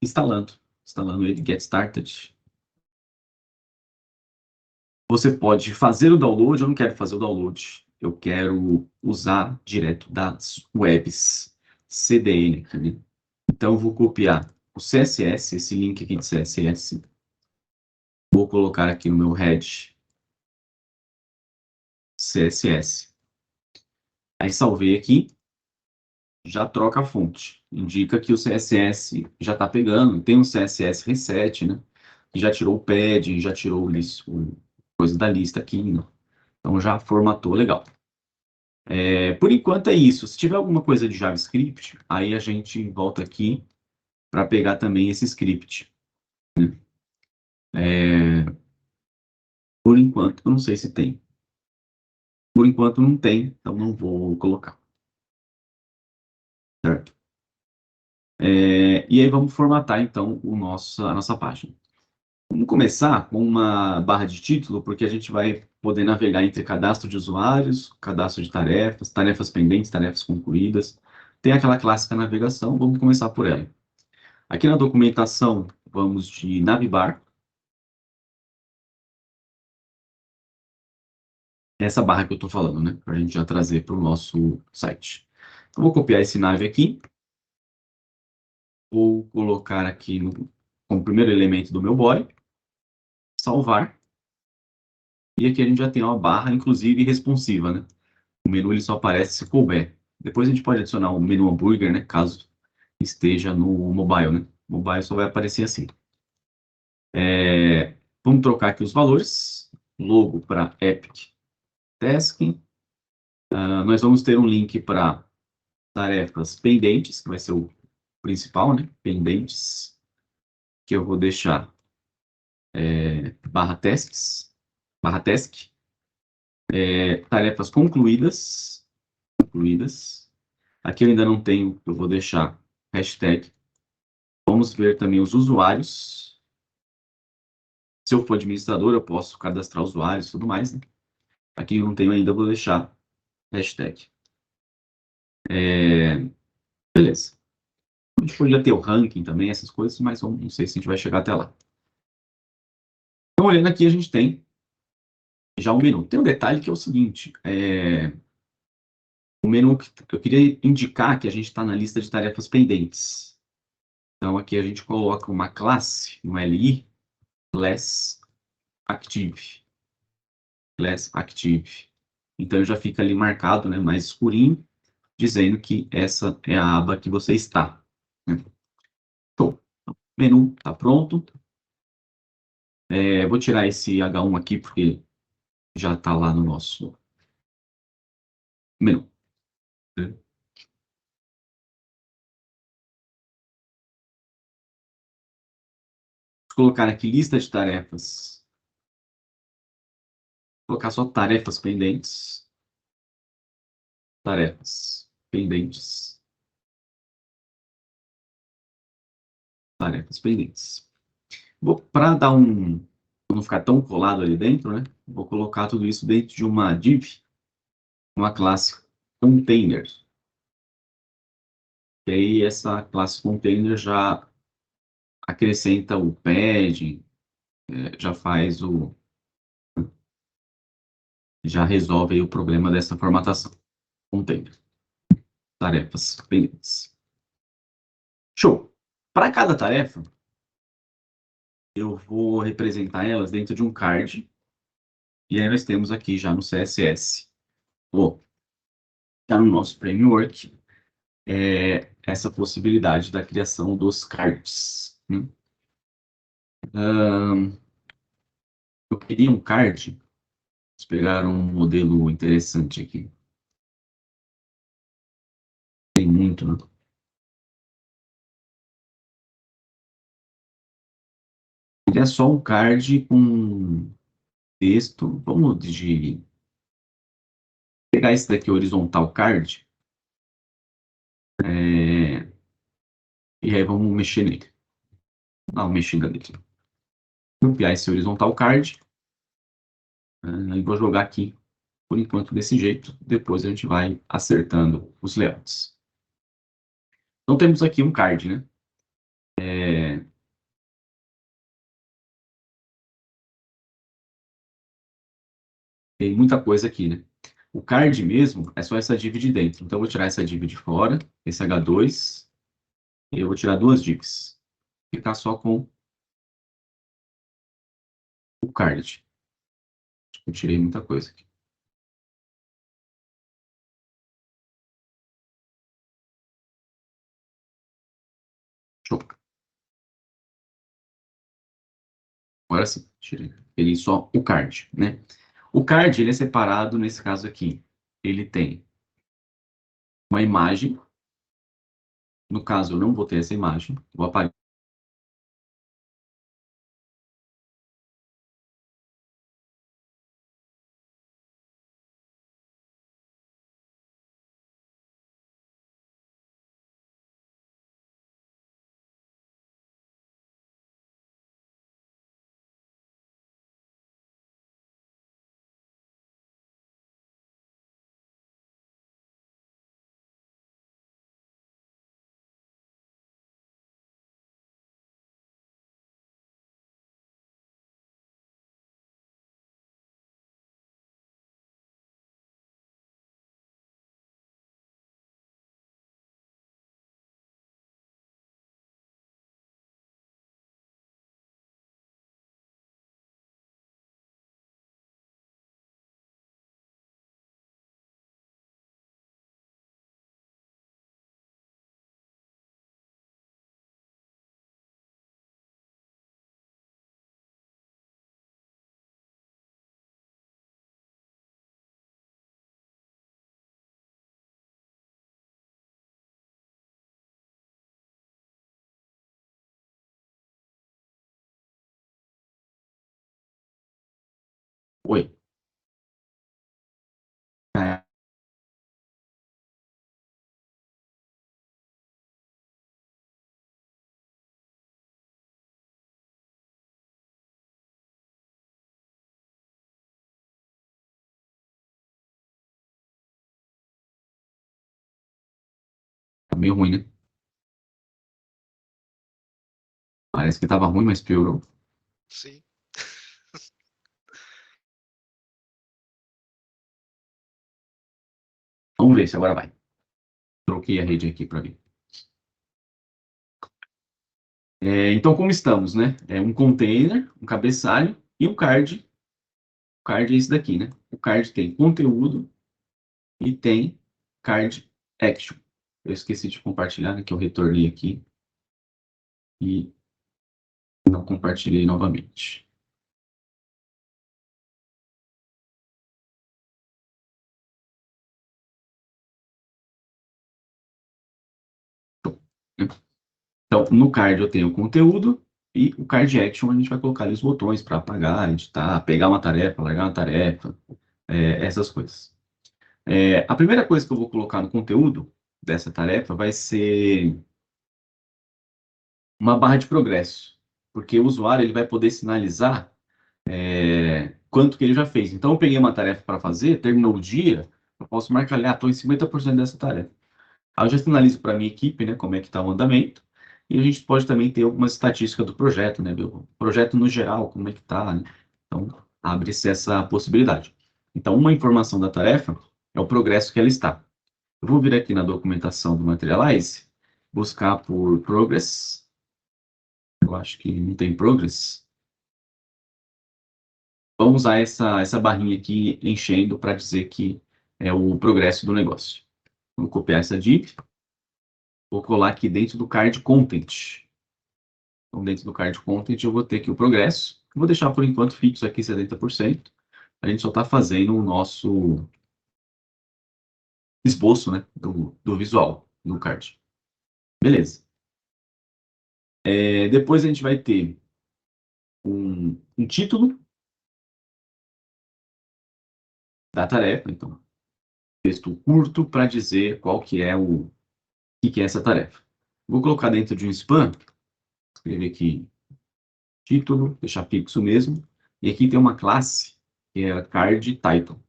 instalando ele, Get Started. Você pode fazer o download, eu não quero fazer o download, eu quero usar direto das webs CDN aqui, né? Então, eu vou copiar o CSS, esse link aqui de CSS, vou colocar aqui no meu head CSS. Aí, salvei aqui, já troca a fonte. Indica que o CSS já está pegando, tem um CSS reset, né? Já tirou o pad, já tirou o coisa da lista aqui, né? Então, já formatou legal. Por enquanto é isso. Se tiver alguma coisa de JavaScript, aí a gente volta aqui para pegar também esse script. Por enquanto, eu não sei se tem. Por enquanto não tem, então não vou colocar. Certo? E aí vamos formatar então a nossa página. Vamos começar com uma barra de título, porque a gente vai poder navegar entre cadastro de usuários, cadastro de tarefas, tarefas pendentes, tarefas concluídas. Tem aquela clássica navegação, vamos começar por ela. Aqui na documentação, vamos de navbar. Essa barra que eu estou falando, né? Para a gente já trazer para o nosso site. Então, vou copiar esse nav aqui. Vou colocar aqui como primeiro elemento do meu body. Salvar. E aqui a gente já tem uma barra, inclusive, responsiva, né? O menu ele só aparece se couber. Depois a gente pode adicionar um menu hambúrguer, né? Caso esteja no mobile, né? O mobile só vai aparecer assim. Vamos trocar aqui os valores. Logo para Epic Tasking. Nós vamos ter um link para tarefas pendentes, que vai ser o principal, né? Pendentes, que eu vou deixar barra tasks, barra task. Tarefas concluídas. Aqui eu ainda não tenho, eu vou deixar hashtag. Vamos ver também os usuários. Se eu for administrador, eu posso cadastrar usuários e tudo mais, né? Aqui eu não tenho ainda, eu vou deixar hashtag. Beleza. A gente podia ter o ranking também, essas coisas, mas não sei se a gente vai chegar até lá. Então, olhando aqui, a gente tem já o menu. Tem um detalhe que é o seguinte, o menu que eu queria indicar que a gente está na lista de tarefas pendentes. Então, aqui a gente coloca uma classe, um LI, less active. Less active. Então, já fica ali marcado, né, mais escurinho, dizendo que essa é a aba que você está. Né? Então, o menu está pronto. Vou tirar esse H1 aqui, porque já está lá no nosso menu. Né? Vou colocar aqui lista de tarefas. Vou colocar só tarefas pendentes. Tarefas pendentes. Tarefas pendentes. Para dar não ficar tão colado ali dentro, né? Vou colocar tudo isso dentro de uma div, uma classe container. E aí essa classe container já acrescenta o padding, já faz já resolve aí o problema dessa formatação. Container. Tarefas pendentes. Show! Para cada tarefa, eu vou representar elas dentro de um card. E aí nós temos aqui já no CSS, já no nosso framework, essa possibilidade da criação dos cards. Eu queria um card, vamos pegar um modelo interessante aqui. Tem muito, né? Ele é só um card com texto. Vamos pegar esse daqui, horizontal card, é, e aí vamos mexer nele. Dá uma mexida nele. Copiar esse horizontal card, e vou jogar aqui, por enquanto, desse jeito. Depois a gente vai acertando os layouts. Então temos aqui um card, né? Tem muita coisa aqui, né? O card mesmo é só essa div de dentro. Então eu vou tirar essa div de fora, esse H2, e eu vou tirar duas divs. Ficar só com o card. Eu tirei muita coisa aqui. Show. Agora sim, tirei. Peguei só o card, né? O card, ele é separado, nesse caso aqui. Ele tem uma imagem. No caso, eu não vou ter essa imagem. Vou apagar. Oi. É, tá meio ruim, né? Parece que tava ruim, mas piorou. Sim. Vamos ver se agora vai. Troquei a rede aqui para ver. Então, como estamos, né? É um container, um cabeçalho e um card. O card é esse daqui, né? O card tem conteúdo e tem card action. Eu esqueci de compartilhar, né? Que eu retornei aqui e não compartilhei novamente. Então, no card eu tenho o conteúdo e o card action a gente vai colocar ali os botões para apagar, editar, pegar uma tarefa, largar uma tarefa, essas coisas. A primeira coisa que eu vou colocar no conteúdo dessa tarefa vai ser uma barra de progresso, porque o usuário ele vai poder sinalizar quanto que ele já fez. Então, eu peguei uma tarefa para fazer, terminou o dia, eu posso marcar ali, estou em 50% dessa tarefa. Aí eu já sinalizo para a minha equipe, né, como é que está o andamento, e a gente pode também ter alguma estatística do projeto, né, do projeto no geral, como é que está, né? Então, abre-se essa possibilidade. Então, uma informação da tarefa é o progresso que ela está. Eu vou vir aqui na documentação do Materialize, buscar por Progress. Eu acho que não tem Progress. Vamos usar essa barrinha aqui enchendo para dizer que é o progresso do negócio. Vou copiar essa div, vou colar aqui dentro do card content. Então, dentro do card content, eu vou ter aqui o progresso. Vou deixar por enquanto fixo aqui 70%. A gente só está fazendo o nosso esboço, né, do visual. no card. Beleza. Depois a gente vai ter um título da tarefa, então, texto curto para dizer qual que é o que é essa tarefa. Vou colocar dentro de um span, escrever aqui título, deixar fixo mesmo, e aqui tem uma classe que é a card title.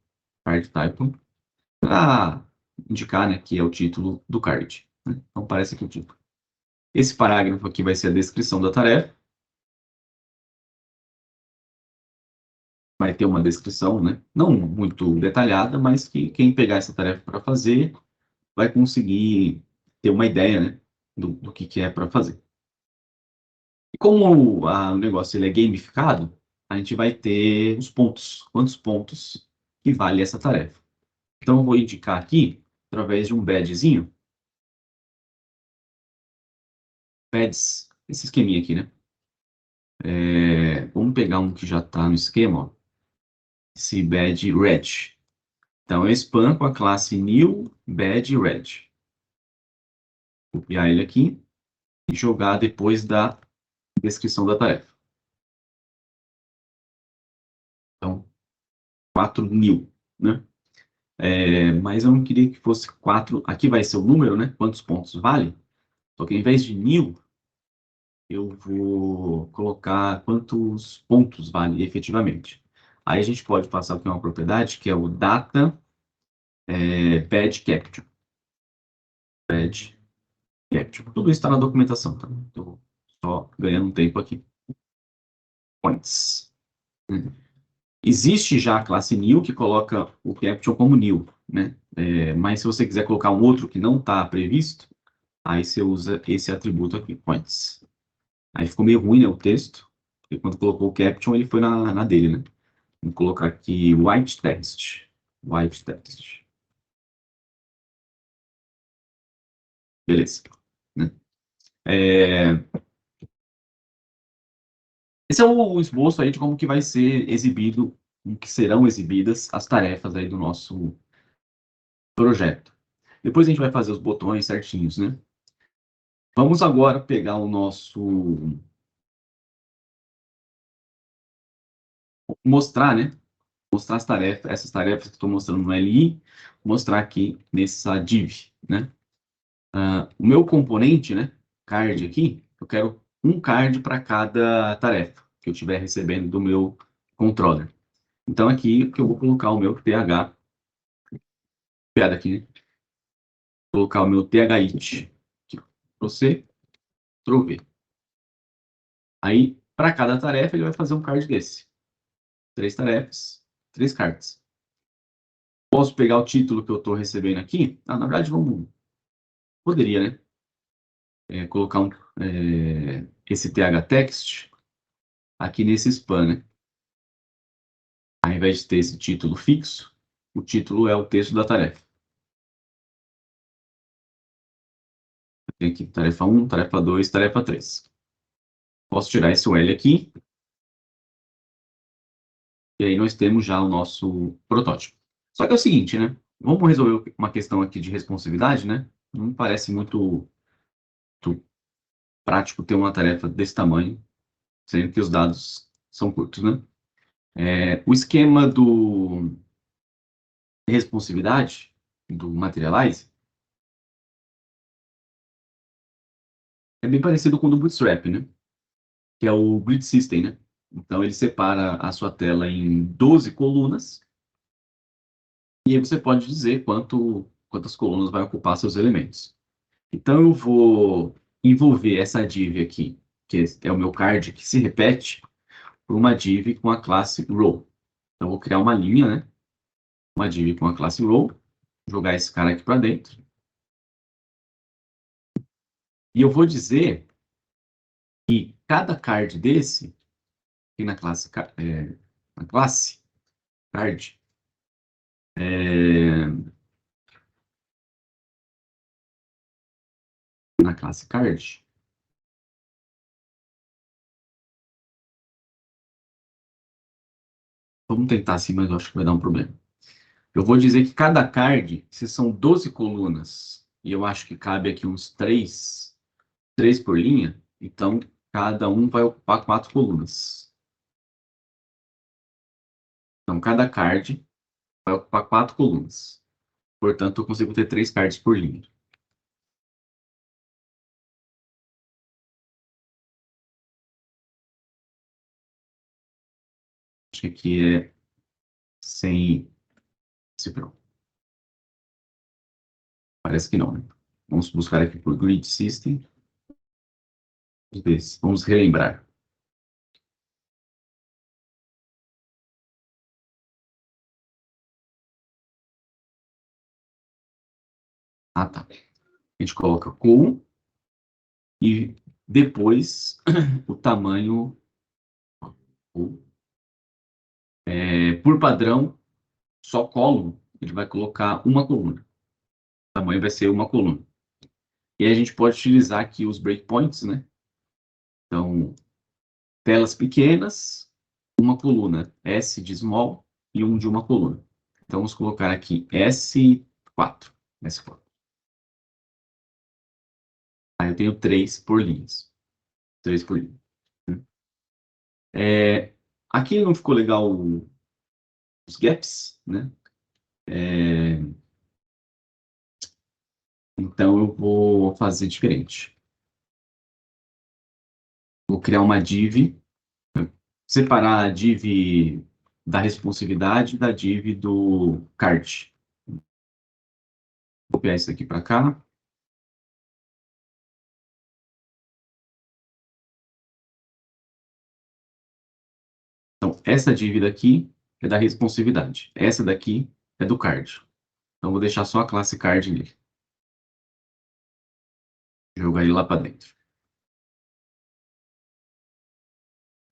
Card title, para indicar, né, que é o título do card, né? Então parece aqui o título. Esse parágrafo aqui vai ser a descrição da tarefa. Vai ter uma descrição, né? Não muito detalhada, mas que quem pegar essa tarefa para fazer vai conseguir ter uma ideia, né, do que é para fazer. E como o negócio ele é gamificado, a gente vai ter os pontos. Quantos pontos que vale essa tarefa? Então, eu vou indicar aqui, através de um badgezinho, badges, esse esqueminha aqui, né? Vamos pegar um que já está no esquema, ó, esse badge red. Então, eu spam com a classe new badge red. Copiar ele aqui e jogar depois da descrição da tarefa. Então, 4 new, né? Mas eu não queria que fosse 4. Aqui vai ser o número, né? Quantos pontos vale? Só que ao invés de new, eu vou colocar quantos pontos vale efetivamente. Aí a gente pode passar aqui uma propriedade que é o data badge capture. Badge capture. Tudo isso está na documentação, tá? Estou só ganhando um tempo aqui. Points. Existe já a classe new que coloca o capture como new, né? Mas se você quiser colocar um outro que não está previsto, aí você usa esse atributo aqui, points. Aí ficou meio ruim, né, o texto, porque quando colocou o caption, ele foi na dele, né? Vou colocar aqui white text. White text. Beleza. Né? É, Esse é o esboço aí de como que vai ser exibido, como que serão exibidas as tarefas aí do nosso projeto. Depois a gente vai fazer os botões certinhos, né? Vamos agora pegar o nosso... Mostrar, né? Mostrar as tarefas, essas tarefas que estou mostrando no LI, mostrar aqui nessa div, né? O meu componente, né? Card aqui, eu quero um card para cada tarefa que eu estiver recebendo do meu controller. Então aqui que eu vou colocar o meu TH, piada aqui, né? Colocar o meu TH-it. Você, Ctrl+V. Aí, para cada tarefa, ele vai fazer um card desse. 3 tarefas, 3 cards. Posso pegar o título que eu estou recebendo aqui? Na verdade, poderia, né? Colocar esse TH text aqui nesse span, né? Ao invés de ter esse título fixo, o título é o texto da tarefa. Tem aqui tarefa 1, tarefa 2, tarefa 3. Posso tirar esse L aqui. E aí nós temos já o nosso protótipo. Só que é o seguinte, né? Vamos resolver uma questão aqui de responsividade, né? Não me parece muito prático ter uma tarefa desse tamanho, sendo que os dados são curtos, né? O esquema do responsividade, do Materialize, é bem parecido com o do Bootstrap, né? Que é o Grid System, né? Então, ele separa a sua tela em 12 colunas, e aí você pode dizer quantas colunas vai ocupar seus elementos. Então, eu vou envolver essa div aqui, que é o meu card, que se repete, por uma div com a classe row. Então, eu vou criar uma linha, né? Uma div com a classe row, jogar esse cara aqui para dentro. E eu vou dizer que cada card desse, aqui na classe card, na classe card, vamos tentar assim, mas eu acho que vai dar um problema. Eu vou dizer que cada card, se são 12 colunas e eu acho que cabe aqui uns 3 por linha, então cada um vai ocupar 4 colunas. Então, cada card vai ocupar 4 colunas. Portanto, eu consigo ter 3 cards por linha. Acho que aqui é sem cifrão. Parece que não, né? Vamos buscar aqui por Grid System. Vamos relembrar. Ah, tá. A gente coloca com e depois o tamanho por padrão, só column, ele vai colocar uma coluna. O tamanho vai ser uma coluna. E aí a gente pode utilizar aqui os breakpoints, né? Então, telas pequenas, uma coluna S de small e um de uma coluna. Então, vamos colocar aqui S4. S4. Aí eu tenho 3 por linhas. 3 por linha. Aqui não ficou legal os gaps, né? Então, eu vou fazer diferente. Vou criar uma div, separar a div da responsividade da div do card. Vou copiar isso aqui para cá. Então, essa dívida aqui é da responsividade. Essa daqui é do card. Então, vou deixar só a classe card nele. Jogar ele lá para dentro.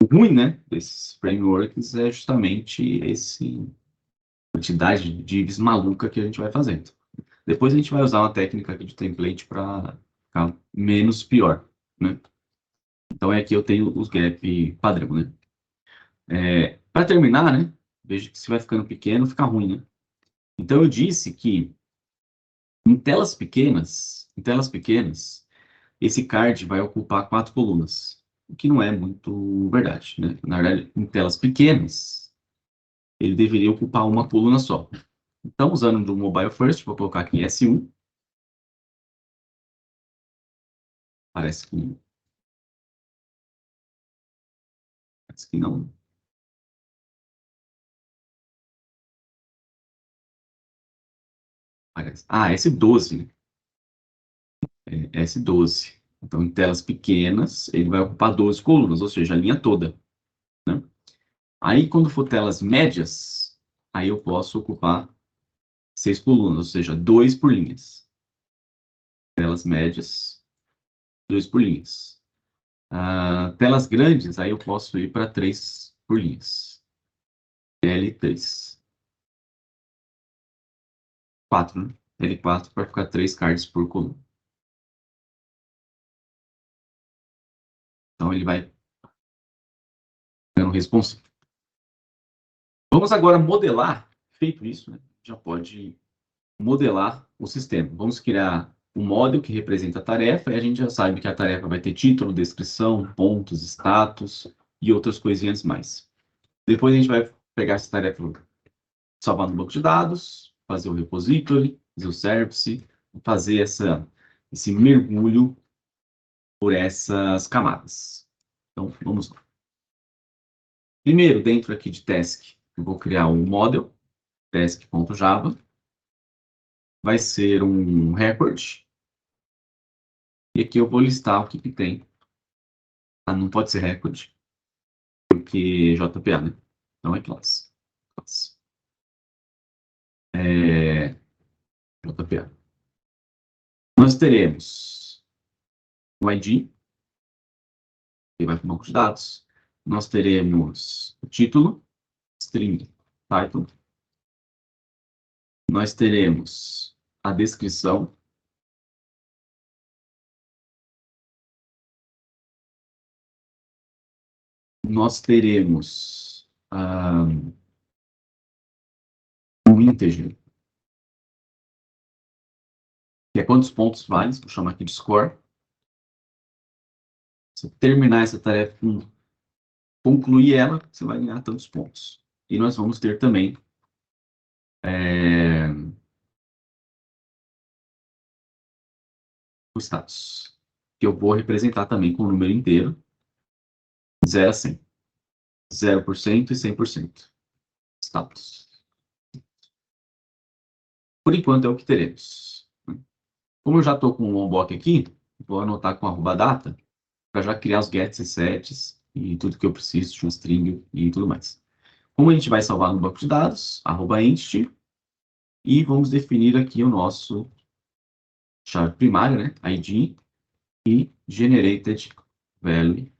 O ruim, né, desses frameworks é justamente esse quantidade de divs maluca que a gente vai fazendo. Depois a gente vai usar uma técnica aqui de template para ficar menos pior, né? Então, aqui eu tenho os gap padrão, né? Para terminar, né? Veja que se vai ficando pequeno, fica ruim, né? Então, eu disse que em telas pequenas, esse card vai ocupar 4 colunas, o que não é muito verdade, né? Na verdade, em telas pequenas, ele deveria ocupar uma coluna só. Então, usando do Mobile First, vou colocar aqui S1. Parece que não. Parece. Ah, S12, né? S12. Então, em telas pequenas, ele vai ocupar 12 colunas, ou seja, a linha toda, né? Aí, quando for telas médias, aí eu posso ocupar 6 colunas, ou seja, 2 por linhas. Telas médias, 2 por linhas. Telas grandes, aí eu posso ir para 3 por linhas. L3. 4, né? L4 para ficar 3 cards por coluna. Então, ele vai ficando responsivo. Vamos agora modelar. Feito isso, né? Já pode modelar o sistema. Vamos criar um model que representa a tarefa, e a gente já sabe que a tarefa vai ter título, descrição, pontos, status e outras coisinhas mais. Depois a gente vai pegar essa tarefa, salvar no banco de dados, fazer o repository, fazer o service, fazer esse mergulho por essas camadas. Então, vamos lá. Primeiro, dentro aqui de task, eu vou criar um model, task.java, vai ser um record, e aqui eu vou listar o que tem. Não pode ser record, porque JPA, né? Então é classe. JPA. Nós teremos o ID, que vai para o banco de dados. Nós teremos o título, string title. Nós teremos a descrição. Nós teremos o integer. que é quantos pontos vale, vou chamar aqui de score. Se terminar essa tarefa, concluir ela, você vai ganhar tantos pontos. E nós vamos ter também o status, que eu vou representar também com o número inteiro, 0 a 100. 0% e 100%. Status. Por enquanto é o que teremos. Como eu já estou com o onboard aqui, vou anotar com @data para já criar os gets e sets e tudo que eu preciso de um string e tudo mais. Como a gente vai salvar no banco de dados, @entity, e vamos definir aqui o nosso chave primária, né? ID e generated value.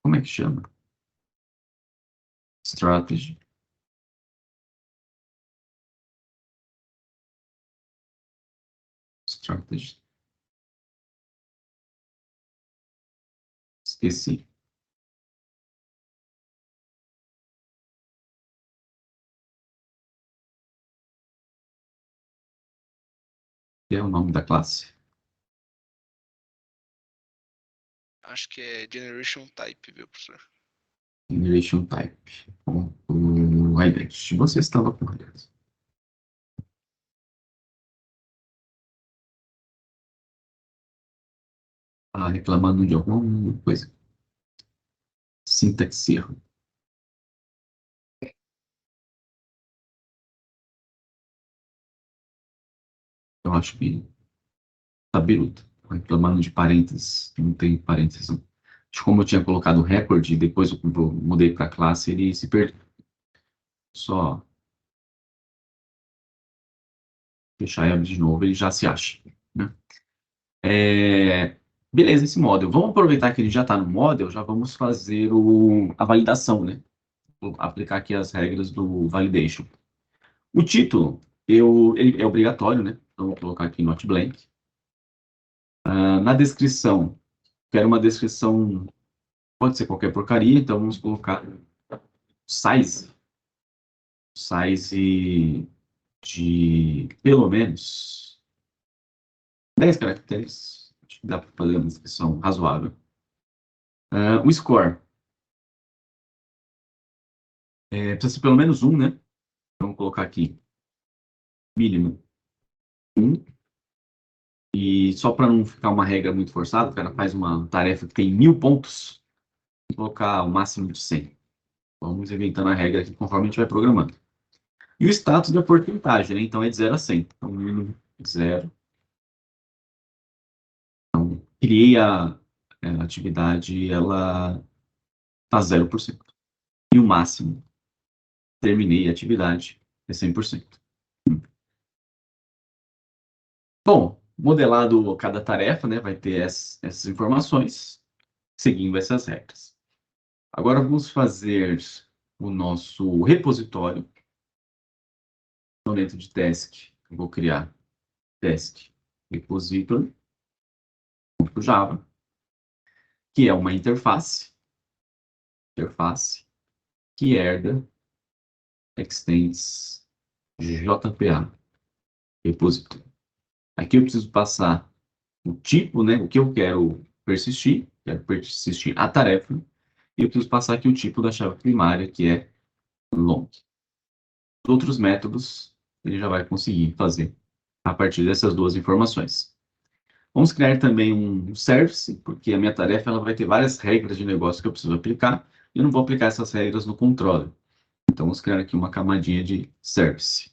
Como é que chama? Strategy. Esqueci. Que é o nome da classe? Acho que é Generation Type, viu, professor? Generation Type. O Identity. Você estava correto. Reclamando de alguma coisa. Sintaxe erro. Eu acho que tá biruta. Reclamando de parênteses. Não tem parênteses. Não. Acho que como eu tinha colocado o recorde e depois eu mudei para classe, ele se perdeu. Só fechar e abrir de novo, ele já se acha. Né? Beleza, esse model. Vamos aproveitar que ele já está no model, já vamos fazer a validação, né? Vou aplicar aqui as regras do validation. O título, ele é obrigatório, né? Então, vou colocar aqui not blank. Na descrição, quero uma descrição, pode ser qualquer porcaria, então vamos colocar size de pelo menos 10 caracteres. Acho que dá para fazer uma descrição razoável. O score. Precisa ser pelo menos 1, né? Vamos colocar aqui, mínimo 1. E só para não ficar uma regra muito forçada, o cara faz uma tarefa que tem 1000 pontos, vou colocar o máximo de 100. Vamos inventando a regra aqui conforme a gente vai programando. E o status da porcentagem, né? Então é de 0 a 100. Então, mínimo 0. Então, criei a atividade, ela está 0%. E o máximo, terminei a atividade, é 100%. Bom, modelado cada tarefa, né? Vai ter essas informações, seguindo essas regras. Agora vamos fazer o nosso repositório. Então, dentro de task, eu vou criar task repository .java, que é uma interface que herda extends JPA repository. Aqui eu preciso passar o tipo, né, o que eu quero persistir a tarefa, e eu preciso passar aqui o tipo da chave primária, que é long. Outros métodos ele já vai conseguir fazer a partir dessas duas informações. Vamos criar também um service, porque a minha tarefa ela vai ter várias regras de negócio que eu preciso aplicar, e eu não vou aplicar essas regras no controle. Então, vamos criar aqui uma camadinha de service.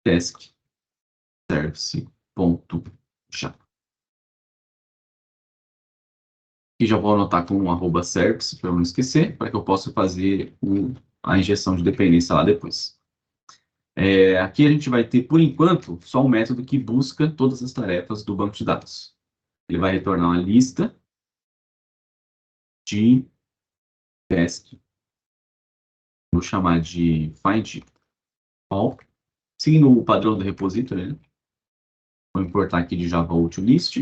Task service.java. E já vou anotar com um @service, para eu não esquecer, para que eu possa fazer a injeção de dependência lá depois. Aqui a gente vai ter, por enquanto, só um método que busca todas as tarefas do banco de dados. Ele vai retornar uma lista de task. Vou chamar de find all, seguindo o padrão do repository, né? Vou importar aqui de Java utilist.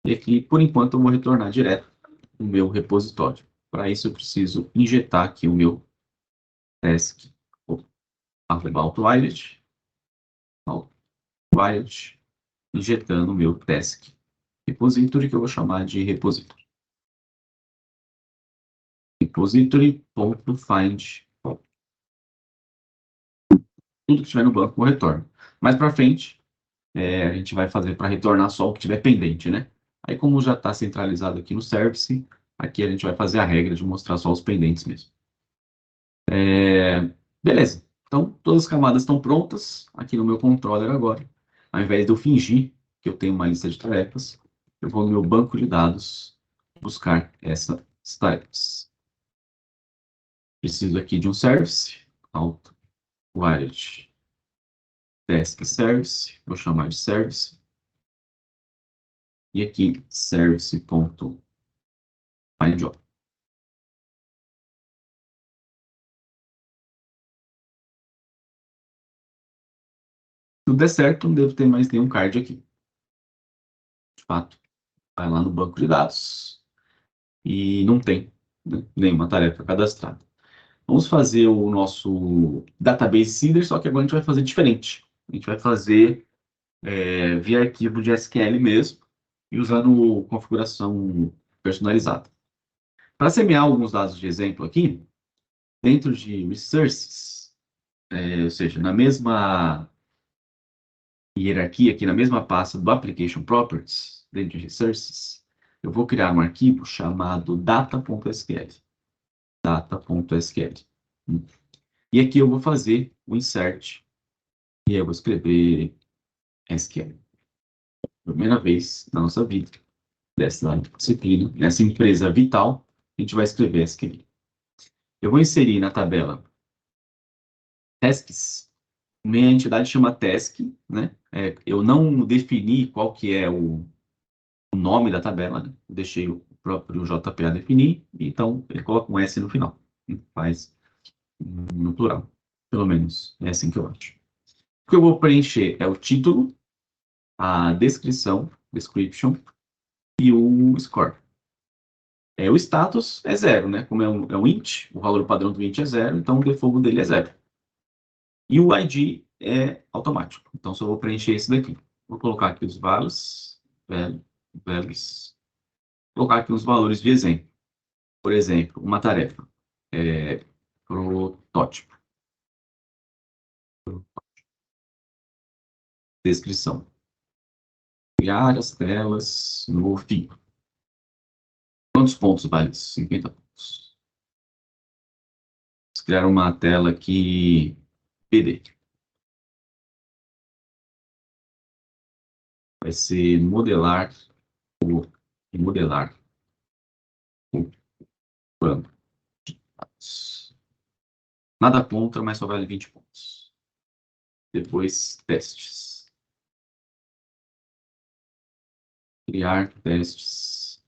E aqui, por enquanto, eu vou retornar direto no meu repositório. Para isso, eu preciso injetar aqui o meu task outWired, injetando o meu task repository, que eu vou chamar de repository. Repository.find. Tudo que tiver no banco, eu retorno. Mais para frente, a gente vai fazer para retornar só o que tiver pendente, né? Aí, como já está centralizado aqui no service, aqui a gente vai fazer a regra de mostrar só os pendentes mesmo. Beleza. Então, todas as camadas estão prontas aqui no meu controller agora. Ao invés de eu fingir que eu tenho uma lista de tarefas, eu vou no meu banco de dados buscar essas tarefas. Preciso aqui de um service, outWired task service, vou chamar de service. E aqui, service.findJob. Se tudo der certo, não devo ter mais nenhum card aqui. De fato, vai lá no banco de dados e não tem, né, nenhuma tarefa cadastrada. Vamos fazer o nosso database seeder, só que agora a gente vai fazer diferente. A gente vai fazer via arquivo de SQL mesmo e usando configuração personalizada. Para semear alguns dados de exemplo aqui, dentro de resources, ou seja, na mesma hierarquia, aqui na mesma pasta do application properties, dentro de resources, eu vou criar um arquivo chamado data.sql. Data.sql. E aqui eu vou fazer o insert e eu vou escrever SQL. Primeira vez na nossa vida, dessa disciplina, nessa empresa vital, a gente vai escrever SQL. Eu vou inserir na tabela tasks. Minha entidade chama task, né? Eu não defini qual que é o nome da tabela, né? Eu deixei o próprio JPA definir, então ele coloca um S no final. Faz no plural. Pelo menos é assim que eu acho. O que eu vou preencher é o título, a descrição, description, e o score. O status é 0, né? Como é um int, o valor padrão do int é 0, então o default dele é 0. E o ID é automático. Então, só vou preencher esse daqui. Vou colocar aqui os values, values. Vou colocar aqui os valores de exemplo. Por exemplo, uma tarefa. Protótipo. Descrição. Criar as telas no fim. Quantos pontos vale isso? 50 pontos. Vamos criar uma tela aqui PD. Vai ser modelar o plano. Nada contra, mas só vale 20 pontos. Depois, testes. Criar testes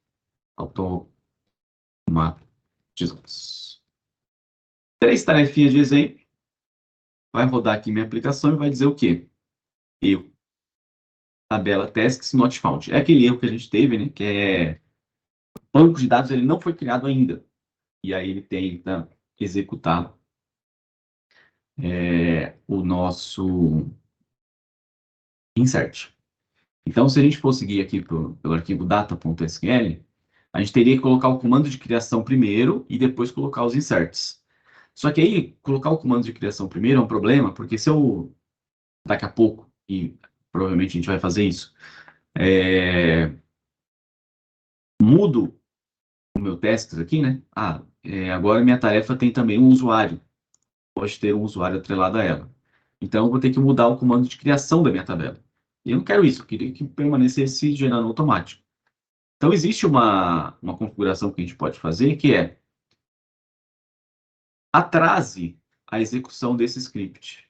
automatizados. 3 tarefinhas de exemplo. Vai rodar aqui minha aplicação e vai dizer o quê? Erro. Tabela tasks not found. É aquele erro que a gente teve, né? Que o banco de dados ele não foi criado ainda. E aí ele tenta executar o nosso insert. Então, se a gente for seguir aqui pelo arquivo data.sql, a gente teria que colocar o comando de criação primeiro e depois colocar os inserts. Só que aí, colocar o comando de criação primeiro é um problema, porque se eu, daqui a pouco, e provavelmente a gente vai fazer isso, mudo o meu teste aqui, né? Agora minha tarefa tem também um usuário. Pode ter um usuário atrelado a ela. Então, eu vou ter que mudar o comando de criação da minha tabela. E eu não quero isso, eu queria que permanecesse gerando automático. Então, existe uma configuração que a gente pode fazer, que é atrase a execução desse script.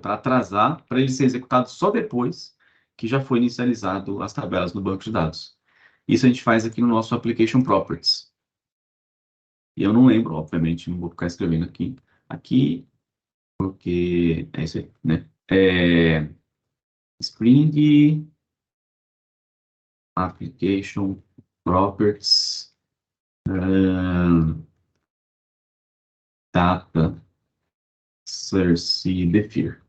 Para atrasar, para ele ser executado só depois que já foi inicializado as tabelas no banco de dados. Isso a gente faz aqui no nosso Application Properties. E eu não lembro, obviamente, não vou ficar escrevendo aqui, porque é isso aí, né? Spring Application Properties Data source defer.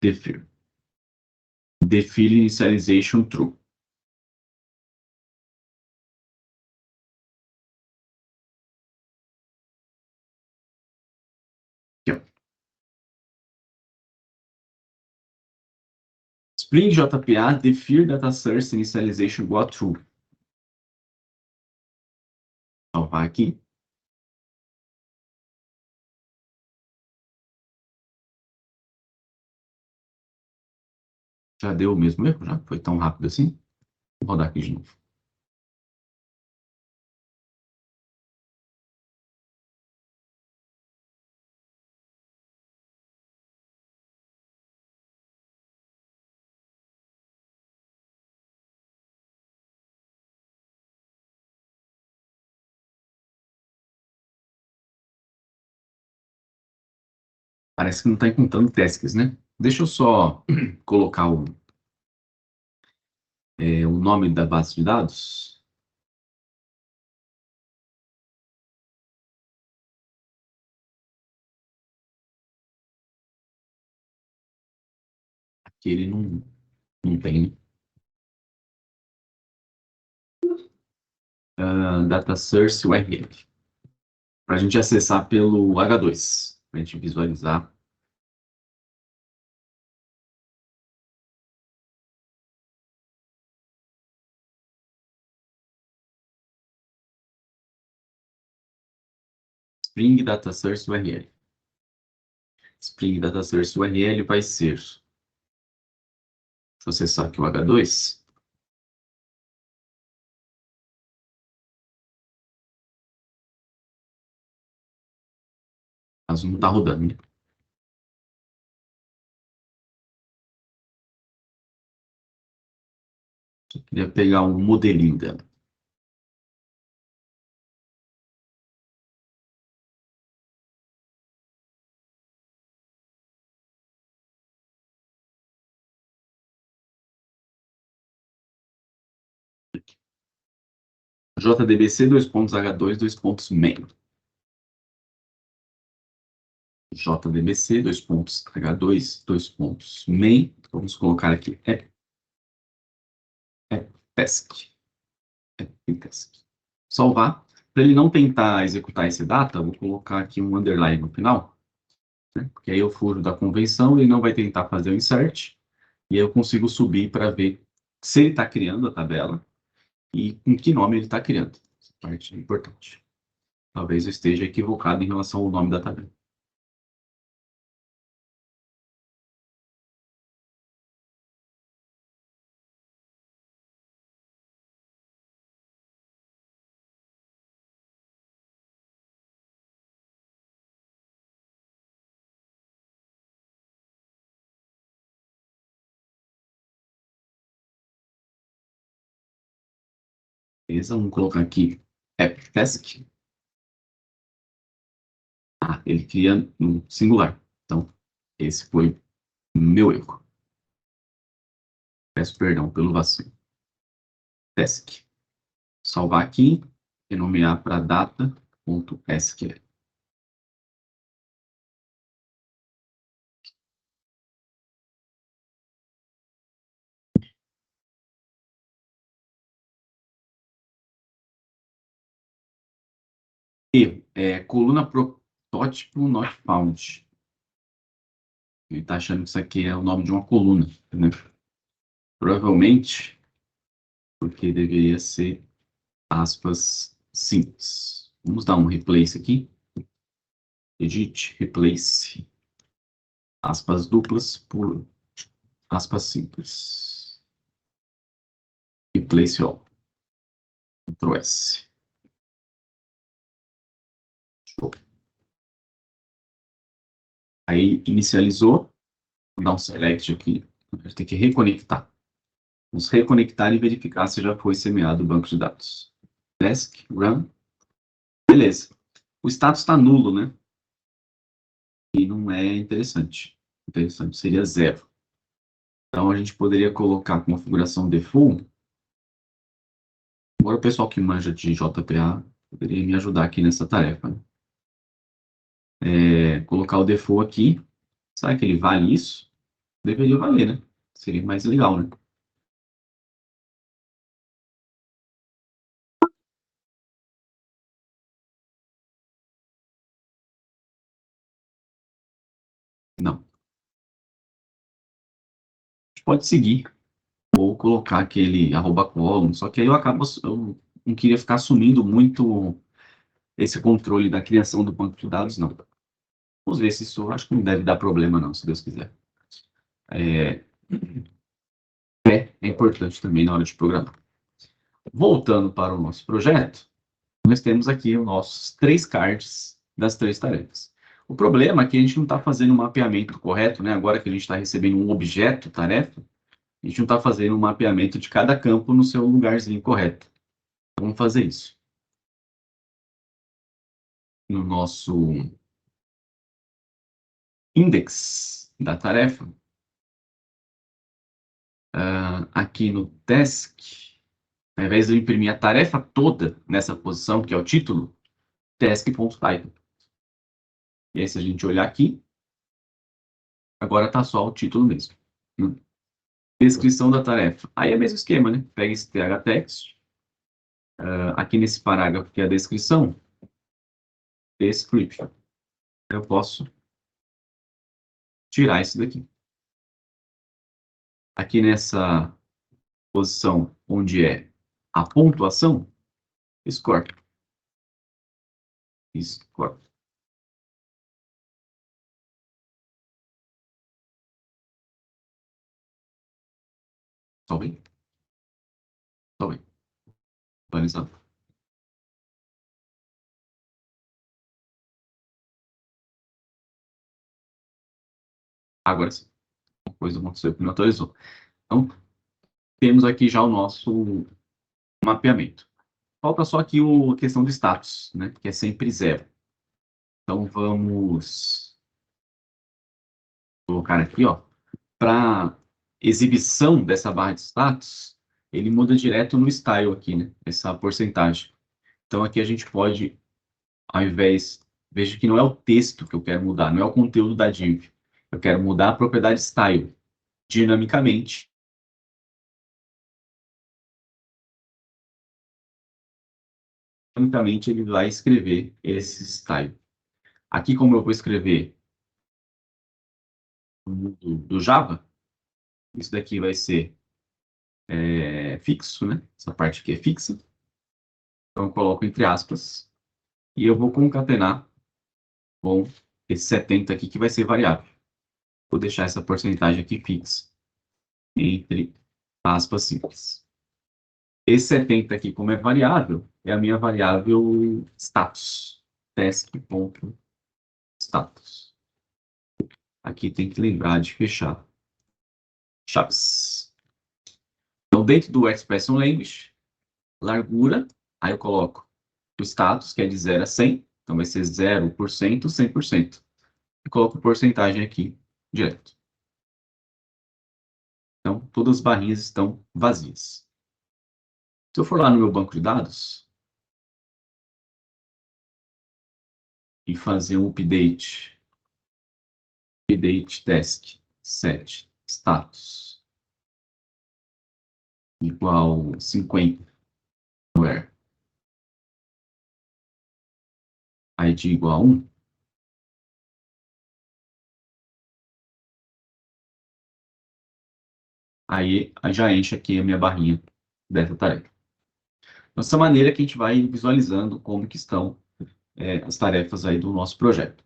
Defer. Defer initialization true. Aqui, ó. Spring JPA defer data source initialization igual a true. Salvar aqui. Já deu o mesmo erro? Já foi tão rápido assim? Vou rodar aqui de novo. Parece que não está encontrando tasks, né? Deixa eu só colocar o nome da base de dados. Aqui ele não tem, né? Data source URL. Para a gente acessar pelo H2. Para a gente visualizar. Spring Data Source URL. Spring Data Source URL vai ser. Deixa eu acessar aqui o H2. Mas não está rodando, né? Eu queria pegar um modelinho dela. JDBC, H2, JDBC, H2, main. Vamos colocar aqui task. Salvar. Para ele não tentar executar esse data, vou colocar aqui um underline no final, né? Porque aí eu fujo da convenção, ele não vai tentar fazer o insert, e aí eu consigo subir para ver se ele está criando a tabela e com que nome ele está criando. Essa parte é importante. Talvez eu esteja equivocado em relação ao nome da tabela. Beleza? Vamos colocar aqui task. Ele cria no singular. Então, esse foi meu erro. Peço perdão pelo vacilo. Task. Salvar aqui e nomear para data.sql. Erro. Coluna protótipo not found. Ele está achando que isso aqui é o nome de uma coluna, né? Provavelmente, porque deveria ser aspas simples. Vamos dar um replace aqui. Edit, replace, aspas duplas por aspas simples. Replace all. Ctrl S. Show. Aí inicializou. Vou dar um select aqui. A gente tem que reconectar. Vamos reconectar e verificar se já foi semeado o banco de dados. Desk, run. Beleza. O status está nulo, né? E não é interessante. Interessante seria 0. Então, a gente poderia colocar a configuração default. Agora, o pessoal que manja de JPA poderia me ajudar aqui nessa tarefa, né? Colocar o default aqui. Será que ele vale isso? Deveria valer, né? Seria mais legal, né? Não. A gente pode seguir. Ou colocar aquele @column. Só que aí eu não queria ficar assumindo muito esse controle da criação do banco de dados, não. Vamos ver se isso, acho que não deve dar problema, não, se Deus quiser. É importante também na hora de programar. Voltando para o nosso projeto, nós temos aqui os nossos 3 cards das 3 tarefas. O problema é que a gente não está fazendo um mapeamento correto, né? Agora que a gente está recebendo um objeto tarefa, a gente não está fazendo um mapeamento de cada campo no seu lugarzinho correto. Então, vamos fazer isso. No nosso index da tarefa, aqui no task, ao invés de eu imprimir a tarefa toda nessa posição, que é o título, task.title. E aí, se a gente olhar aqui, agora está só o título mesmo. Descrição da tarefa. Aí é o mesmo esquema, né? Pega esse TH-text, aqui nesse parágrafo que é a descrição, description. Eu posso tirar isso daqui. Aqui nessa posição onde é a pontuação, score. Score. Só bem. Só bem. Organizado. Agora sim. Uma coisa aconteceu que não atualizou. Então, temos aqui já o nosso mapeamento. Falta só aqui a questão do status, né? Que é sempre 0. Então, vamos colocar aqui, ó, para exibição dessa barra de status, ele muda direto no style aqui, né? Essa porcentagem. Então, aqui a gente pode, ao invés, veja que não é o texto que eu quero mudar, não é o conteúdo da div. Eu quero mudar a propriedade style dinamicamente. Dinamicamente, ele vai escrever esse style. Aqui, como eu vou escrever do Java, isso daqui vai ser fixo, né? Essa parte aqui é fixa. Então, eu coloco entre aspas. E eu vou concatenar com esse 70 aqui, que vai ser variável. Vou deixar essa porcentagem aqui fixa. Entre aspas simples. Esse 70 aqui, como é variável, é a minha variável status. Task.status. Aqui tem que lembrar de fechar chaves. Então, dentro do Expression Language, largura, aí eu coloco o status, que é de 0 a 100, então vai ser 0%, 100%. E coloco porcentagem aqui direto. Então, todas as barrinhas estão vazias. Se eu for lá no meu banco de dados e fazer um update task set status igual 50, where id igual a 1, aí já enche aqui a minha barrinha dessa tarefa. Dessa maneira que a gente vai visualizando como que estão as tarefas aí do nosso projeto.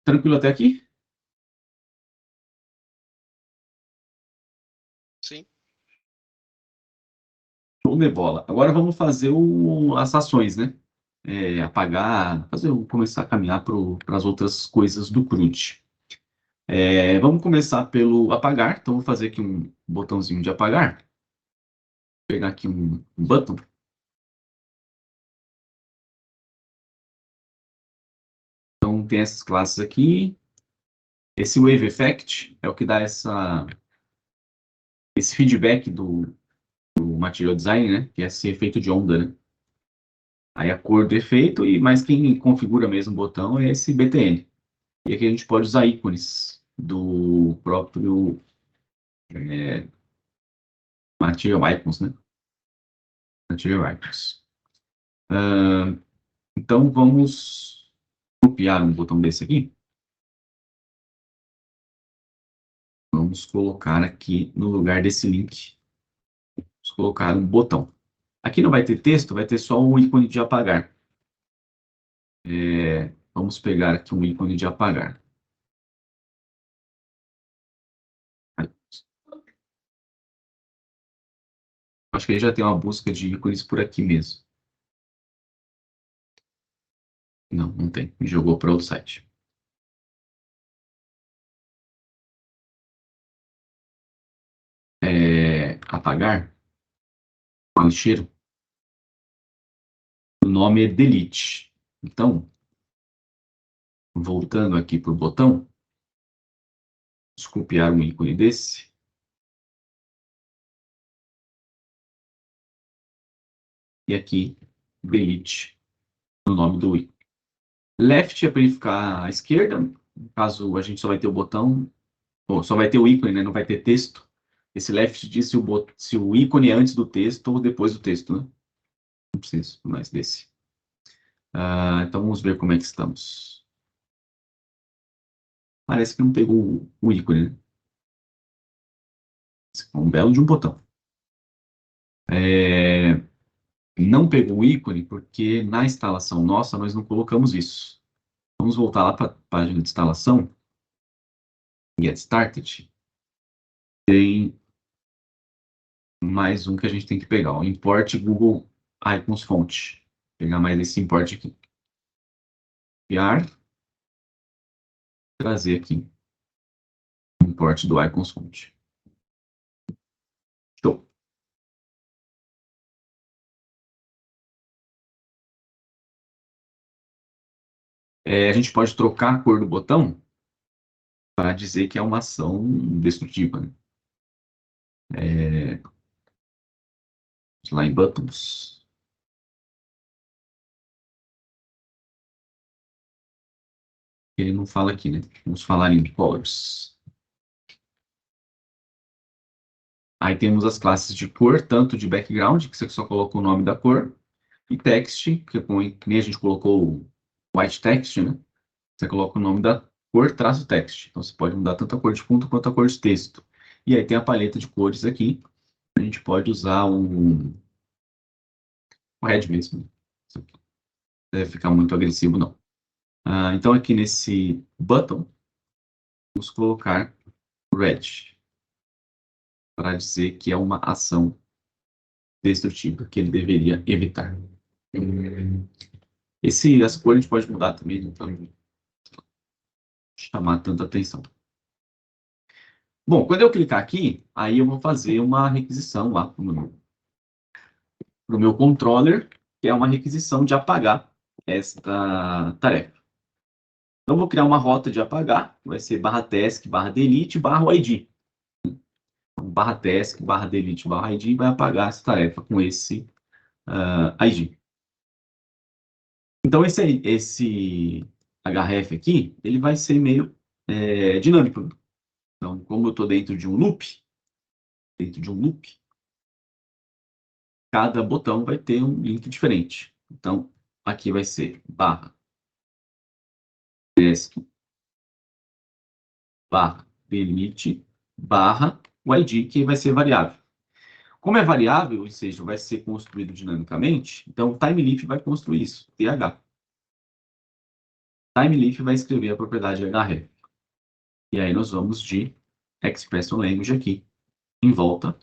Tranquilo até aqui? Sim. Show de bola. Agora vamos fazer as ações, né? Apagar, começar a caminhar para as outras coisas do CRUD. Vamos começar pelo apagar. Então, vou fazer aqui um botãozinho de apagar. Vou pegar aqui um button. Então, tem essas classes aqui. Esse wave effect é o que dá esse feedback do material design, né? Que é esse efeito de onda, né? Aí a cor do efeito, mas quem configura mesmo o botão é esse BTN. E aqui a gente pode usar ícones do próprio Material Icons, né? Material Icons. Então vamos copiar um botão desse aqui. Vamos colocar aqui no lugar desse link. Vamos colocar um botão. Aqui não vai ter texto, vai ter só o ícone de apagar. Vamos pegar aqui um ícone de apagar. Acho que ele já tem uma busca de ícones por aqui mesmo. Não, não tem. Me jogou para outro site. Apagar. O lixeiro. O nome é delete. Então, voltando aqui para o botão, vamos copiar um ícone desse. E aqui, delete, no nome do ícone. Left é para ele ficar à esquerda. No caso, a gente só vai ter o botão, ou só vai ter o ícone, né? Não vai ter texto. Esse left diz se o ícone é antes do texto ou depois do texto, né? Não preciso mais desse. Então, vamos ver como é que estamos. Parece que não pegou o ícone, né? Esse é um belo de um botão. Não pegou o ícone porque na instalação nossa nós não colocamos isso. Vamos voltar lá para a página de instalação. Get Started. Tem mais um que a gente tem que pegar. O Import Google Icons Font. Vou pegar mais esse import aqui. Copiar. Trazer aqui. O import do Icons Font. Show. A gente pode trocar a cor do botão para dizer que é uma ação destrutiva, né? Lá em Buttons. Ele não fala aqui, né? Vamos falar em Colors. Aí temos as classes de cor, tanto de background, que você só coloca o nome da cor, e text, que nem a gente colocou o white text, né? Você coloca o nome da cor, traço text. Então você pode mudar tanto a cor de fundo quanto a cor de texto. E aí tem a paleta de cores aqui. A gente pode usar o red mesmo. Não deve ficar muito agressivo, não. Então aqui nesse button, vamos colocar red, para dizer que é uma ação destrutiva que ele deveria evitar. As cores a gente pode mudar também, não para chamar tanta atenção. Bom, quando eu clicar aqui, aí eu vou fazer uma requisição lá para o meu controller, que é uma requisição de apagar esta tarefa. Então, eu vou criar uma rota de apagar, vai ser /task, /delete, /id. /task, /delete, /id vai apagar essa tarefa com esse id. Então, esse href aqui, ele vai ser meio dinâmico. Então, como eu estou dentro de um loop, cada botão vai ter um link diferente. Então, aqui vai ser /task, /delete, o id, que vai ser variável. Como é variável, ou seja, vai ser construído dinamicamente, então o TimeLeaf vai construir isso, TH. TimeLeaf vai escrever a propriedade href. E aí nós vamos de Expression Language aqui, em volta,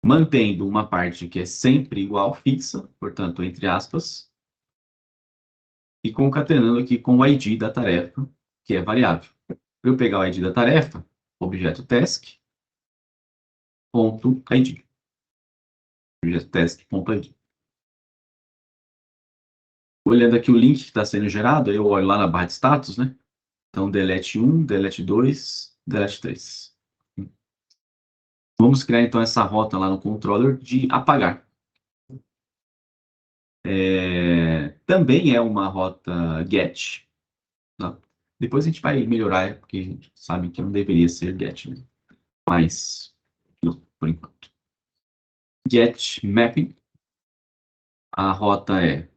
mantendo uma parte que é sempre igual, fixa, portanto, entre aspas, e concatenando aqui com o ID da tarefa, que é variável. Para eu pegar o ID da tarefa, objeto task, ponto ID. Objeto task, ponto ID. Olhando aqui o link que está sendo gerado, eu olho lá na barra de status, né? Então, delete 1, delete 2, delete 3. Vamos criar, então, essa rota lá no controller de apagar. Também é uma rota get. Tá? Depois a gente vai melhorar, porque a gente sabe que não deveria ser get, né? Mas, não, por enquanto. Get mapping. A rota é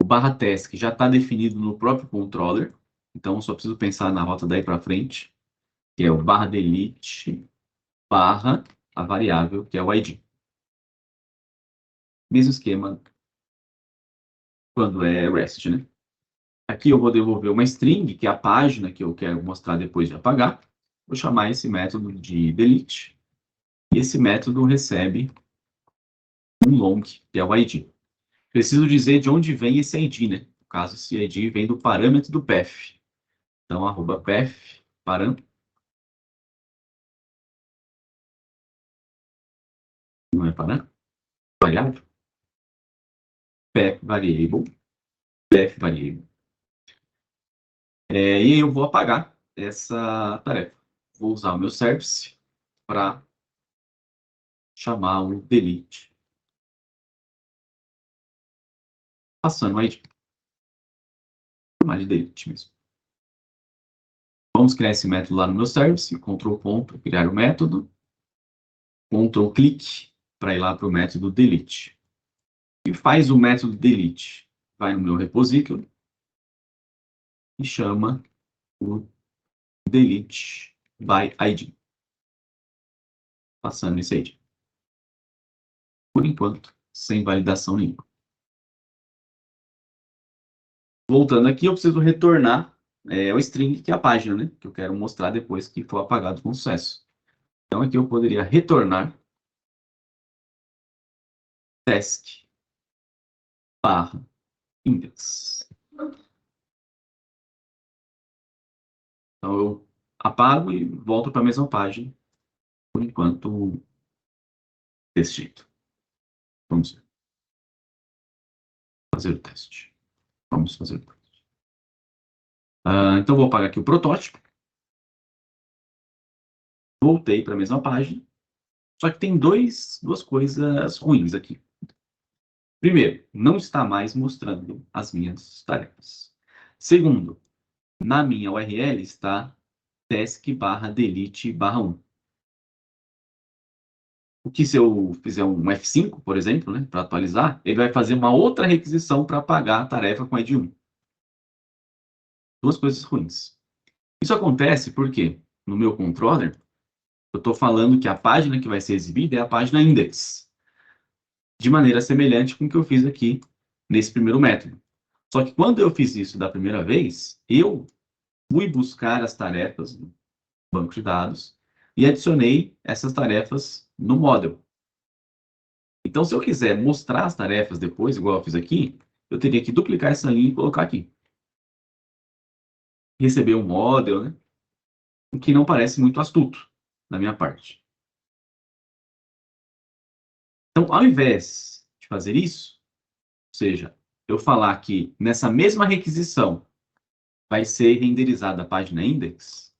o barra task, que já está definido no próprio controller. Então, só preciso pensar na rota daí para frente, que é o barra delete, barra a variável, que é o ID. Mesmo esquema quando é REST, né? Aqui eu vou devolver uma string, que é a página que eu quero mostrar depois de apagar. Vou chamar esse método de delete. E esse método recebe um long, que é o ID. Preciso dizer de onde vem esse ID, né? No caso, esse ID vem do parâmetro do path. Então, arroba path, param. Não é param? Variável. Path variable. Path variable. E aí eu vou apagar essa tarefa. Vou usar o meu service para chamar o delete. Passando o ID. Chamar de delete mesmo. Vamos criar esse método lá no meu service. Ctrl ponto, criar o método. Ctrl clique para ir lá para o método delete. E faz o método delete. Vai no meu repository e chama o delete by ID. Passando esse ID. Por enquanto, sem validação nenhuma. Voltando aqui, eu preciso retornar o string, que é a página, né? Que eu quero mostrar depois que for apagado com sucesso. Então, aqui eu poderia retornar task barra index. Então, eu apago e volto para a mesma página, por enquanto, desse jeito. Vamos fazer o teste. Vamos fazer o teste. Então, vou apagar aqui o protótipo. Voltei para a mesma página. Só que tem duas coisas ruins aqui. Primeiro, não está mais mostrando as minhas tarefas. Segundo, na minha URL está task barra delete barra 1. O que se eu fizer um F5, por exemplo, né, para atualizar, ele vai fazer uma outra requisição para apagar a tarefa com ID 1. Duas coisas ruins. Isso acontece porque, no meu controller, eu estou falando que a página que vai ser exibida é a página index. De maneira semelhante com o que eu fiz aqui nesse primeiro método. Só que quando eu fiz isso da primeira vez, eu fui buscar as tarefas no banco de dados e adicionei essas tarefas no model. Então, se eu quiser mostrar as tarefas depois, igual eu fiz aqui, eu teria que duplicar essa linha e colocar aqui. Receber um model, né? O que não parece muito astuto da minha parte. Então, ao invés de fazer isso, ou seja, eu falar que nessa mesma requisição vai ser renderizada a página index,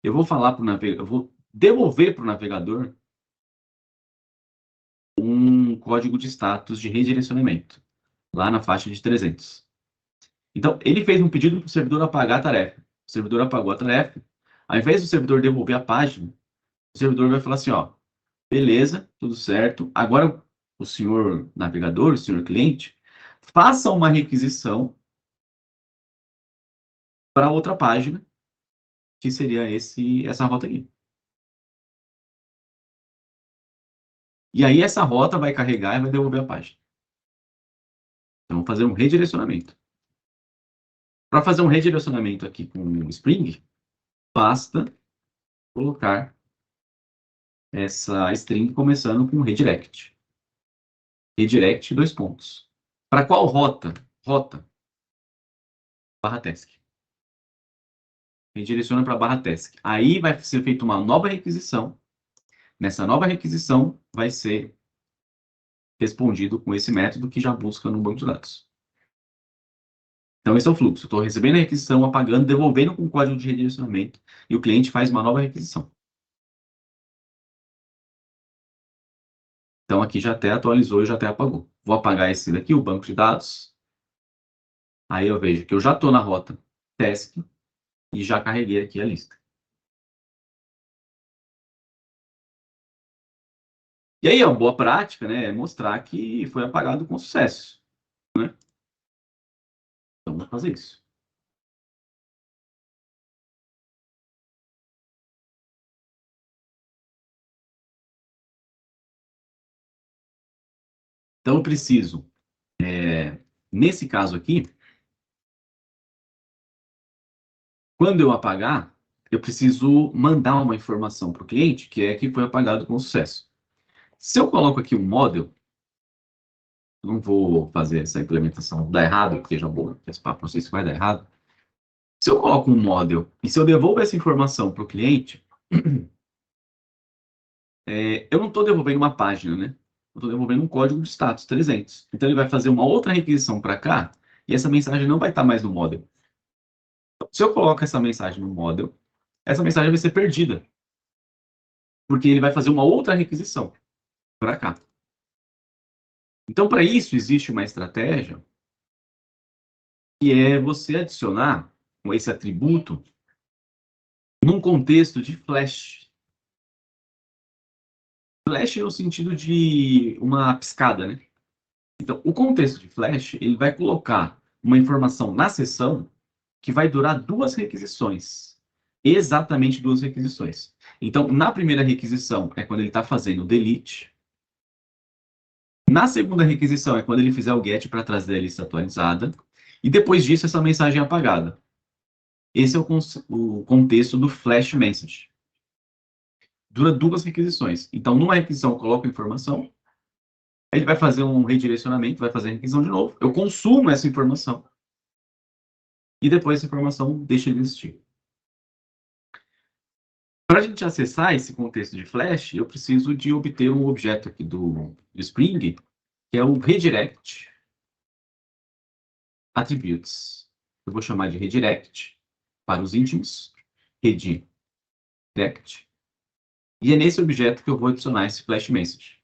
eu vou falar para o navegador, eu vou devolver para o navegador um código de status de redirecionamento, lá na faixa de 300. Então, ele fez um pedido para o servidor apagar a tarefa. O servidor apagou a tarefa. Ao invés do servidor devolver a página, o servidor vai falar assim, ó, beleza, tudo certo. Agora, o senhor navegador, o senhor cliente, faça uma requisição para outra página, que seria essa rota aqui. E aí, essa rota vai carregar e vai devolver a página. Então, vamos fazer um redirecionamento. Para fazer um redirecionamento aqui com o Spring, basta colocar essa string começando com redirect. Redirect, dois pontos. Para qual rota? Rota. Barra task. Redireciona para barra task. Aí vai ser feita uma nova requisição. Nessa nova requisição vai ser respondido com esse método que já busca no banco de dados. Então, esse é o fluxo. Estou recebendo a requisição, apagando, devolvendo com o código de redirecionamento, e o cliente faz uma nova requisição. Então, aqui já até atualizou e já até apagou. Vou apagar esse daqui, o banco de dados. Aí eu vejo que eu já estou na rota task e já carreguei aqui a lista. E aí, a boa prática, né, é mostrar que foi apagado com sucesso, né? Então, vamos fazer isso. Então, eu preciso, nesse caso aqui, quando eu apagar, eu preciso mandar uma informação para o cliente, que é que foi apagado com sucesso. Se eu coloco aqui um model, não vou fazer essa implementação dar errado, porque já vou antecipar para vocês que vai dar errado. Se eu coloco um model e se eu devolvo essa informação para o cliente, eu não estou devolvendo uma página, né? Eu estou devolvendo um código de status 300. Então, ele vai fazer uma outra requisição para cá e essa mensagem não vai estar mais no model. Então, se eu coloco essa mensagem no model, essa mensagem vai ser perdida, porque ele vai fazer uma outra requisição para cá. Então, para isso, existe uma estratégia que é você adicionar esse atributo num contexto de flash. Flash no sentido de uma piscada, né? Então, o contexto de flash, ele vai colocar uma informação na sessão que vai durar duas requisições. Exatamente duas requisições. Então, na primeira requisição é quando ele está fazendo o delete. Na segunda requisição é quando ele fizer o get para trazer a lista atualizada. E depois disso, essa mensagem é apagada. Esse é o contexto do flash message. Dura duas requisições. Então, numa requisição, eu coloco a informação, ele vai fazer um redirecionamento, vai fazer a requisição de novo, eu consumo essa informação, e depois essa informação deixa de existir. Para a gente acessar esse contexto de flash, eu preciso de obter um objeto aqui do Spring, que é o redirect attributes. Eu vou chamar de redirect para os íntimos, redirect, e é nesse objeto que eu vou adicionar esse flash message.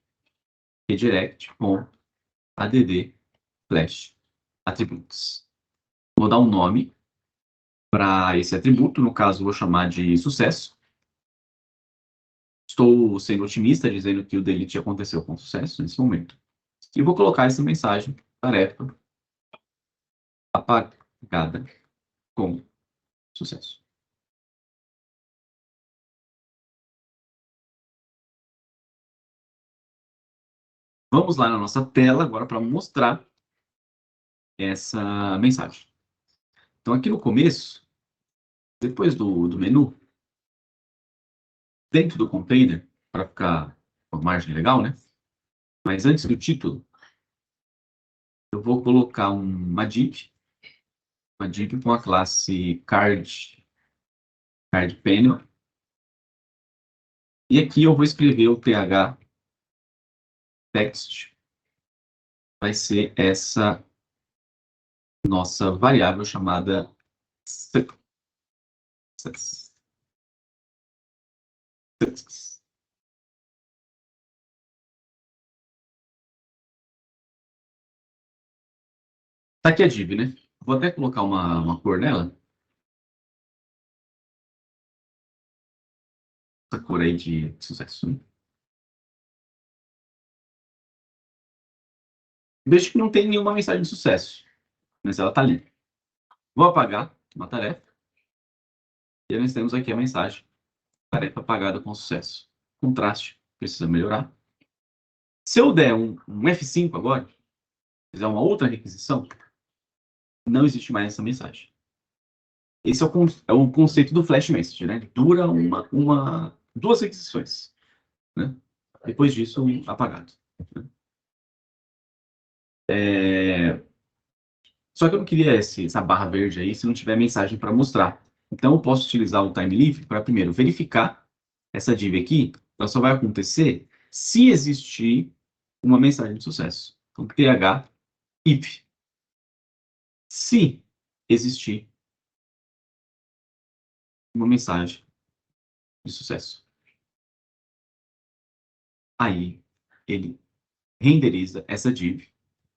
Redirect.add flash attributes. Vou dar um nome para esse atributo, no caso, vou chamar de sucesso. Estou sendo otimista, dizendo que o delete aconteceu com sucesso nesse momento. E vou colocar essa mensagem, tarefa apagada com sucesso. Vamos lá na nossa tela agora para mostrar essa mensagem. Então, aqui no começo, depois do menu, dentro do container, para ficar com a margem legal, né? Mas antes do título, eu vou colocar uma div com a classe card panel. E aqui eu vou escrever o th text. Vai ser essa nossa variável chamada success. Tá aqui a div, né? Vou até colocar uma cor nela. Essa cor aí de sucesso. Né? Vejo que não tem nenhuma mensagem de sucesso, mas ela tá ali. Vou apagar uma tarefa. E nós temos aqui a mensagem. Tarefa apagada com sucesso. Contraste, precisa melhorar. Se eu der um F5 agora, fizer uma outra requisição, não existe mais essa mensagem. Esse é o conceito do flash message, né? Dura duas requisições, né? Depois disso, apagado. Né? Só que eu não queria essa barra verde aí se não tiver mensagem para mostrar. Então, eu posso utilizar o time livre para, primeiro, verificar essa div aqui. Ela só vai acontecer se existir uma mensagem de sucesso. Então, th if. Se existir uma mensagem de sucesso. Aí, ele renderiza essa div,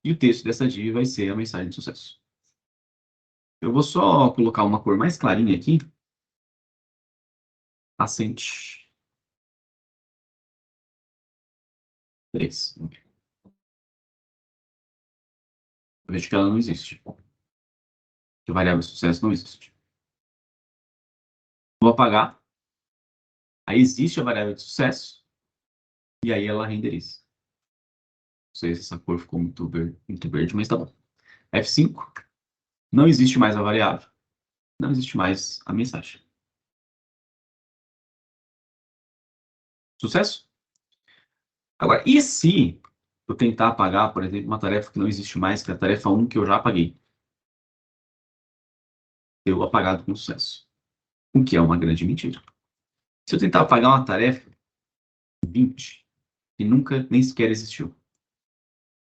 e o texto dessa div vai ser a mensagem de sucesso. Eu vou só colocar uma cor mais clarinha aqui. Accent 3. Eu vejo que ela não existe. Que variável de sucesso não existe. Vou apagar. Aí existe a variável de sucesso. E aí ela renderiza. Não sei se essa cor ficou muito verde, mas tá bom. F5. Não existe mais a variável. Não existe mais a mensagem. Sucesso? Agora, e se eu tentar apagar, por exemplo, uma tarefa que não existe mais, que é a tarefa 1 que eu já apaguei? Deu apagado com sucesso. O que é uma grande mentira. Se eu tentar apagar uma tarefa 20, que nunca nem sequer existiu,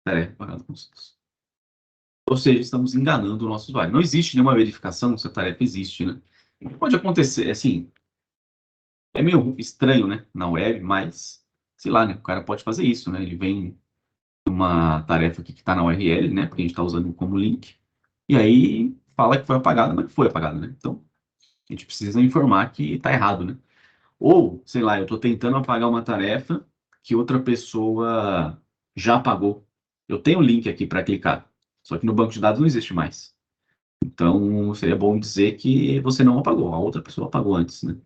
tarefa apagada com sucesso. Ou seja, estamos enganando o nosso usuário. Não existe nenhuma verificação se a tarefa existe, né? Pode acontecer, assim, é meio estranho, né, na web, mas, sei lá, né, o cara pode fazer isso, né? Ele vem uma tarefa aqui que está na URL, né, porque a gente está usando como link, e aí fala que foi apagada, mas não foi apagada, né? Então, a gente precisa informar que está errado, né? Ou, sei lá, eu estou tentando apagar uma tarefa que outra pessoa já apagou. Eu tenho o link aqui para clicar, só que no banco de dados não existe mais. Então, seria bom dizer que você não apagou, a outra pessoa apagou antes, né?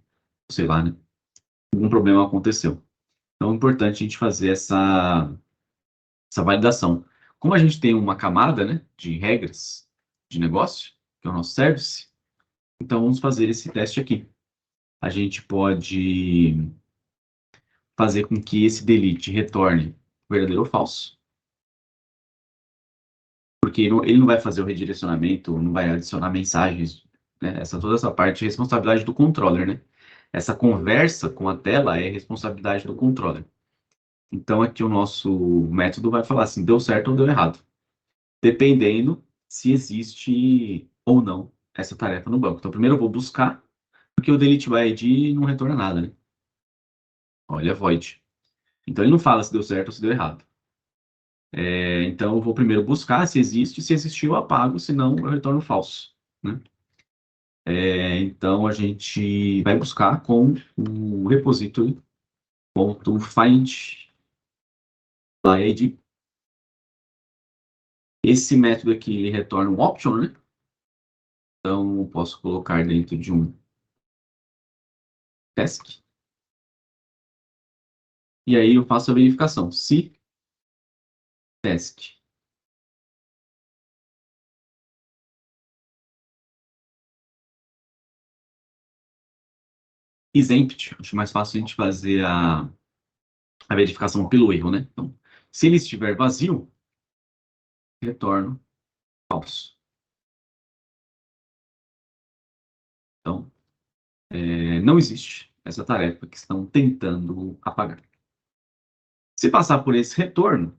Sei lá, né? Algum problema aconteceu. Então, é importante a gente fazer essa validação. Como a gente tem uma camada, né, de regras de negócio, que é o nosso service, então vamos fazer esse teste aqui. A gente pode fazer com que esse delete retorne verdadeiro ou falso, porque ele não vai fazer o redirecionamento, não vai adicionar mensagens, né? Toda essa parte é responsabilidade do controller, né? Essa conversa com a tela é responsabilidade do controller. Então aqui o nosso método vai falar assim, deu certo ou deu errado, dependendo se existe ou não essa tarefa no banco. Então primeiro eu vou buscar, porque o delete by ID não retorna nada, né? Olha, void. Então ele não fala se deu certo ou se deu errado. Então eu vou primeiro buscar se existe, se existiu eu apago, se não eu retorno falso, né? Então a gente vai buscar com o repository.find by ID. Esse método aqui ele retorna um option, né? Então eu posso colocar dentro de um task. E aí eu faço a verificação. Se task is empty, acho mais fácil a gente fazer a verificação pelo erro, né? Então, se ele estiver vazio, retorno falso. Então, não existe essa tarefa que estão tentando apagar. Se passar por esse retorno,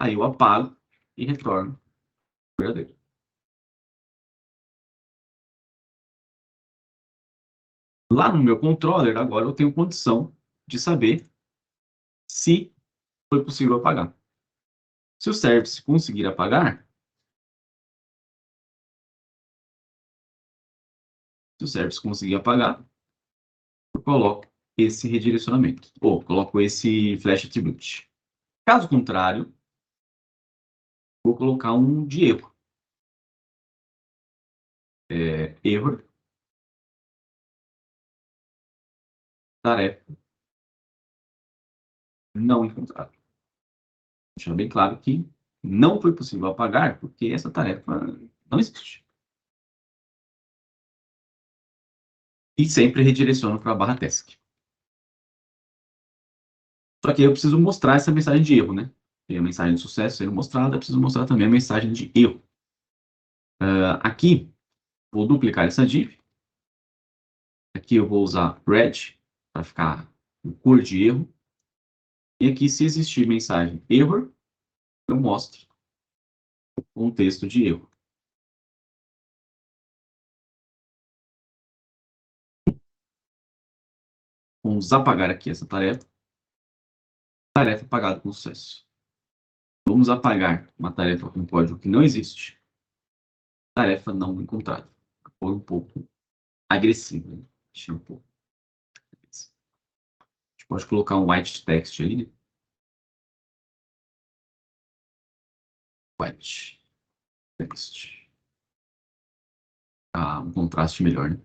aí eu apago e retorno verdadeiro. Lá no meu controller, agora eu tenho condição de saber se foi possível apagar. Se o service conseguir apagar, eu coloco esse redirecionamento, ou coloco esse flash attribute. Caso contrário, vou colocar um de erro. Error, tarefa não encontrada. Deixar bem claro que não foi possível apagar porque essa tarefa não existe. E sempre redireciono para a barra task. Só que eu preciso mostrar essa mensagem de erro, né? Tem a mensagem de sucesso sendo mostrada, eu preciso mostrar também a mensagem de erro. Aqui, vou duplicar essa div. Aqui eu vou usar red para ficar com cor de erro. E aqui, se existir mensagem error, eu mostro um texto de erro. Vamos apagar aqui essa tarefa. Tarefa apagada com sucesso. Vamos apagar uma tarefa com código que não existe. Tarefa não encontrada. Foi um pouco agressivo, né? Achei um pouco. A gente pode colocar um white text ali, né? White text. Ah, um contraste melhor, né?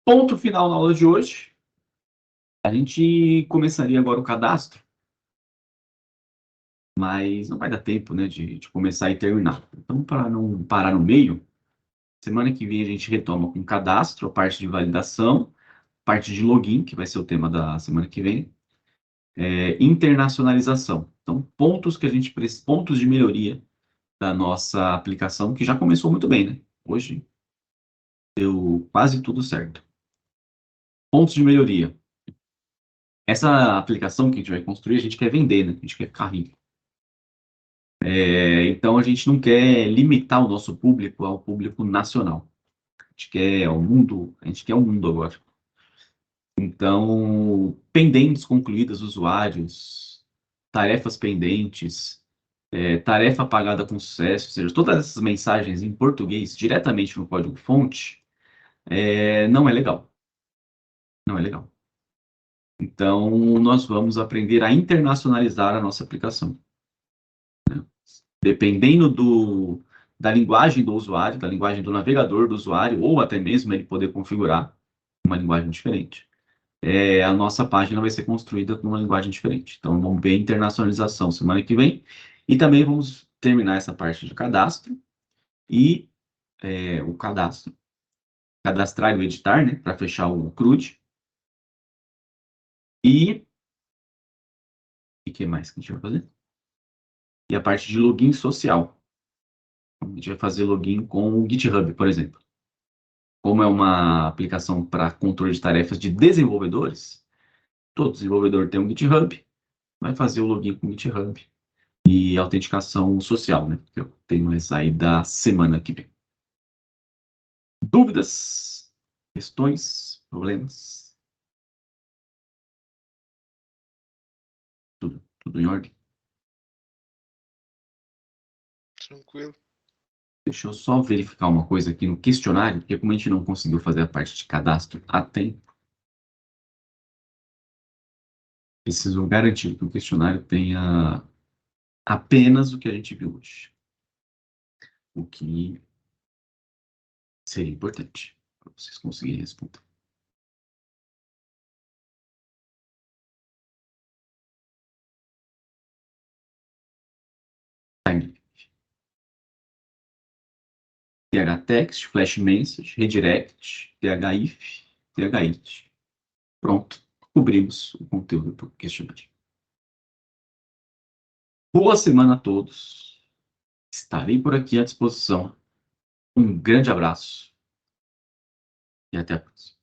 Ponto final na aula de hoje. A gente começaria agora o cadastro, mas não vai dar tempo, né, de começar e terminar. Então, para não parar no meio, semana que vem a gente retoma com cadastro, a parte de validação, parte de login, que vai ser o tema da semana que vem, internacionalização. Então, pontos que a gente precisa, pontos de melhoria da nossa aplicação, que já começou muito bem, né? Hoje deu quase tudo certo. Pontos de melhoria. Essa aplicação que a gente vai construir, a gente quer vender, né? A gente quer ficar rico. Então, a gente não quer limitar o nosso público ao público nacional. A gente quer o mundo, a gente quer o mundo agora. Então, pendentes concluídas, usuários, tarefas pendentes, tarefa apagada com sucesso, ou seja, todas essas mensagens em português diretamente no código-fonte, não é legal. Não é legal. Então, nós vamos aprender a internacionalizar a nossa aplicação. Dependendo da linguagem do usuário, da linguagem do navegador do usuário, ou até mesmo ele poder configurar uma linguagem diferente. A nossa página vai ser construída com uma linguagem diferente. Então, vamos ver a internacionalização semana que vem. E também vamos terminar essa parte de cadastro e o cadastro. Cadastrar e o editar, né? Para fechar o CRUD. E o que mais que a gente vai fazer? E a parte de login social. A gente vai fazer login com o GitHub, por exemplo. Como é uma aplicação para controle de tarefas de desenvolvedores, todo desenvolvedor tem um GitHub, vai fazer o login com o GitHub e autenticação social, né? Que eu tenho essa aí da semana que vem. Dúvidas? Questões? Problemas? Tudo em ordem? Tranquilo. Deixa eu só verificar uma coisa aqui no questionário, porque como a gente não conseguiu fazer a parte de cadastro a tempo, preciso garantir que o questionário tenha apenas o que a gente viu hoje. O que seria importante para vocês conseguirem responder. Time. TH-text, flash message, redirect, TH-if, TH-it. Pronto, cobrimos o conteúdo do questionário. Boa semana a todos. Estarei por aqui à disposição. Um grande abraço e até a próxima.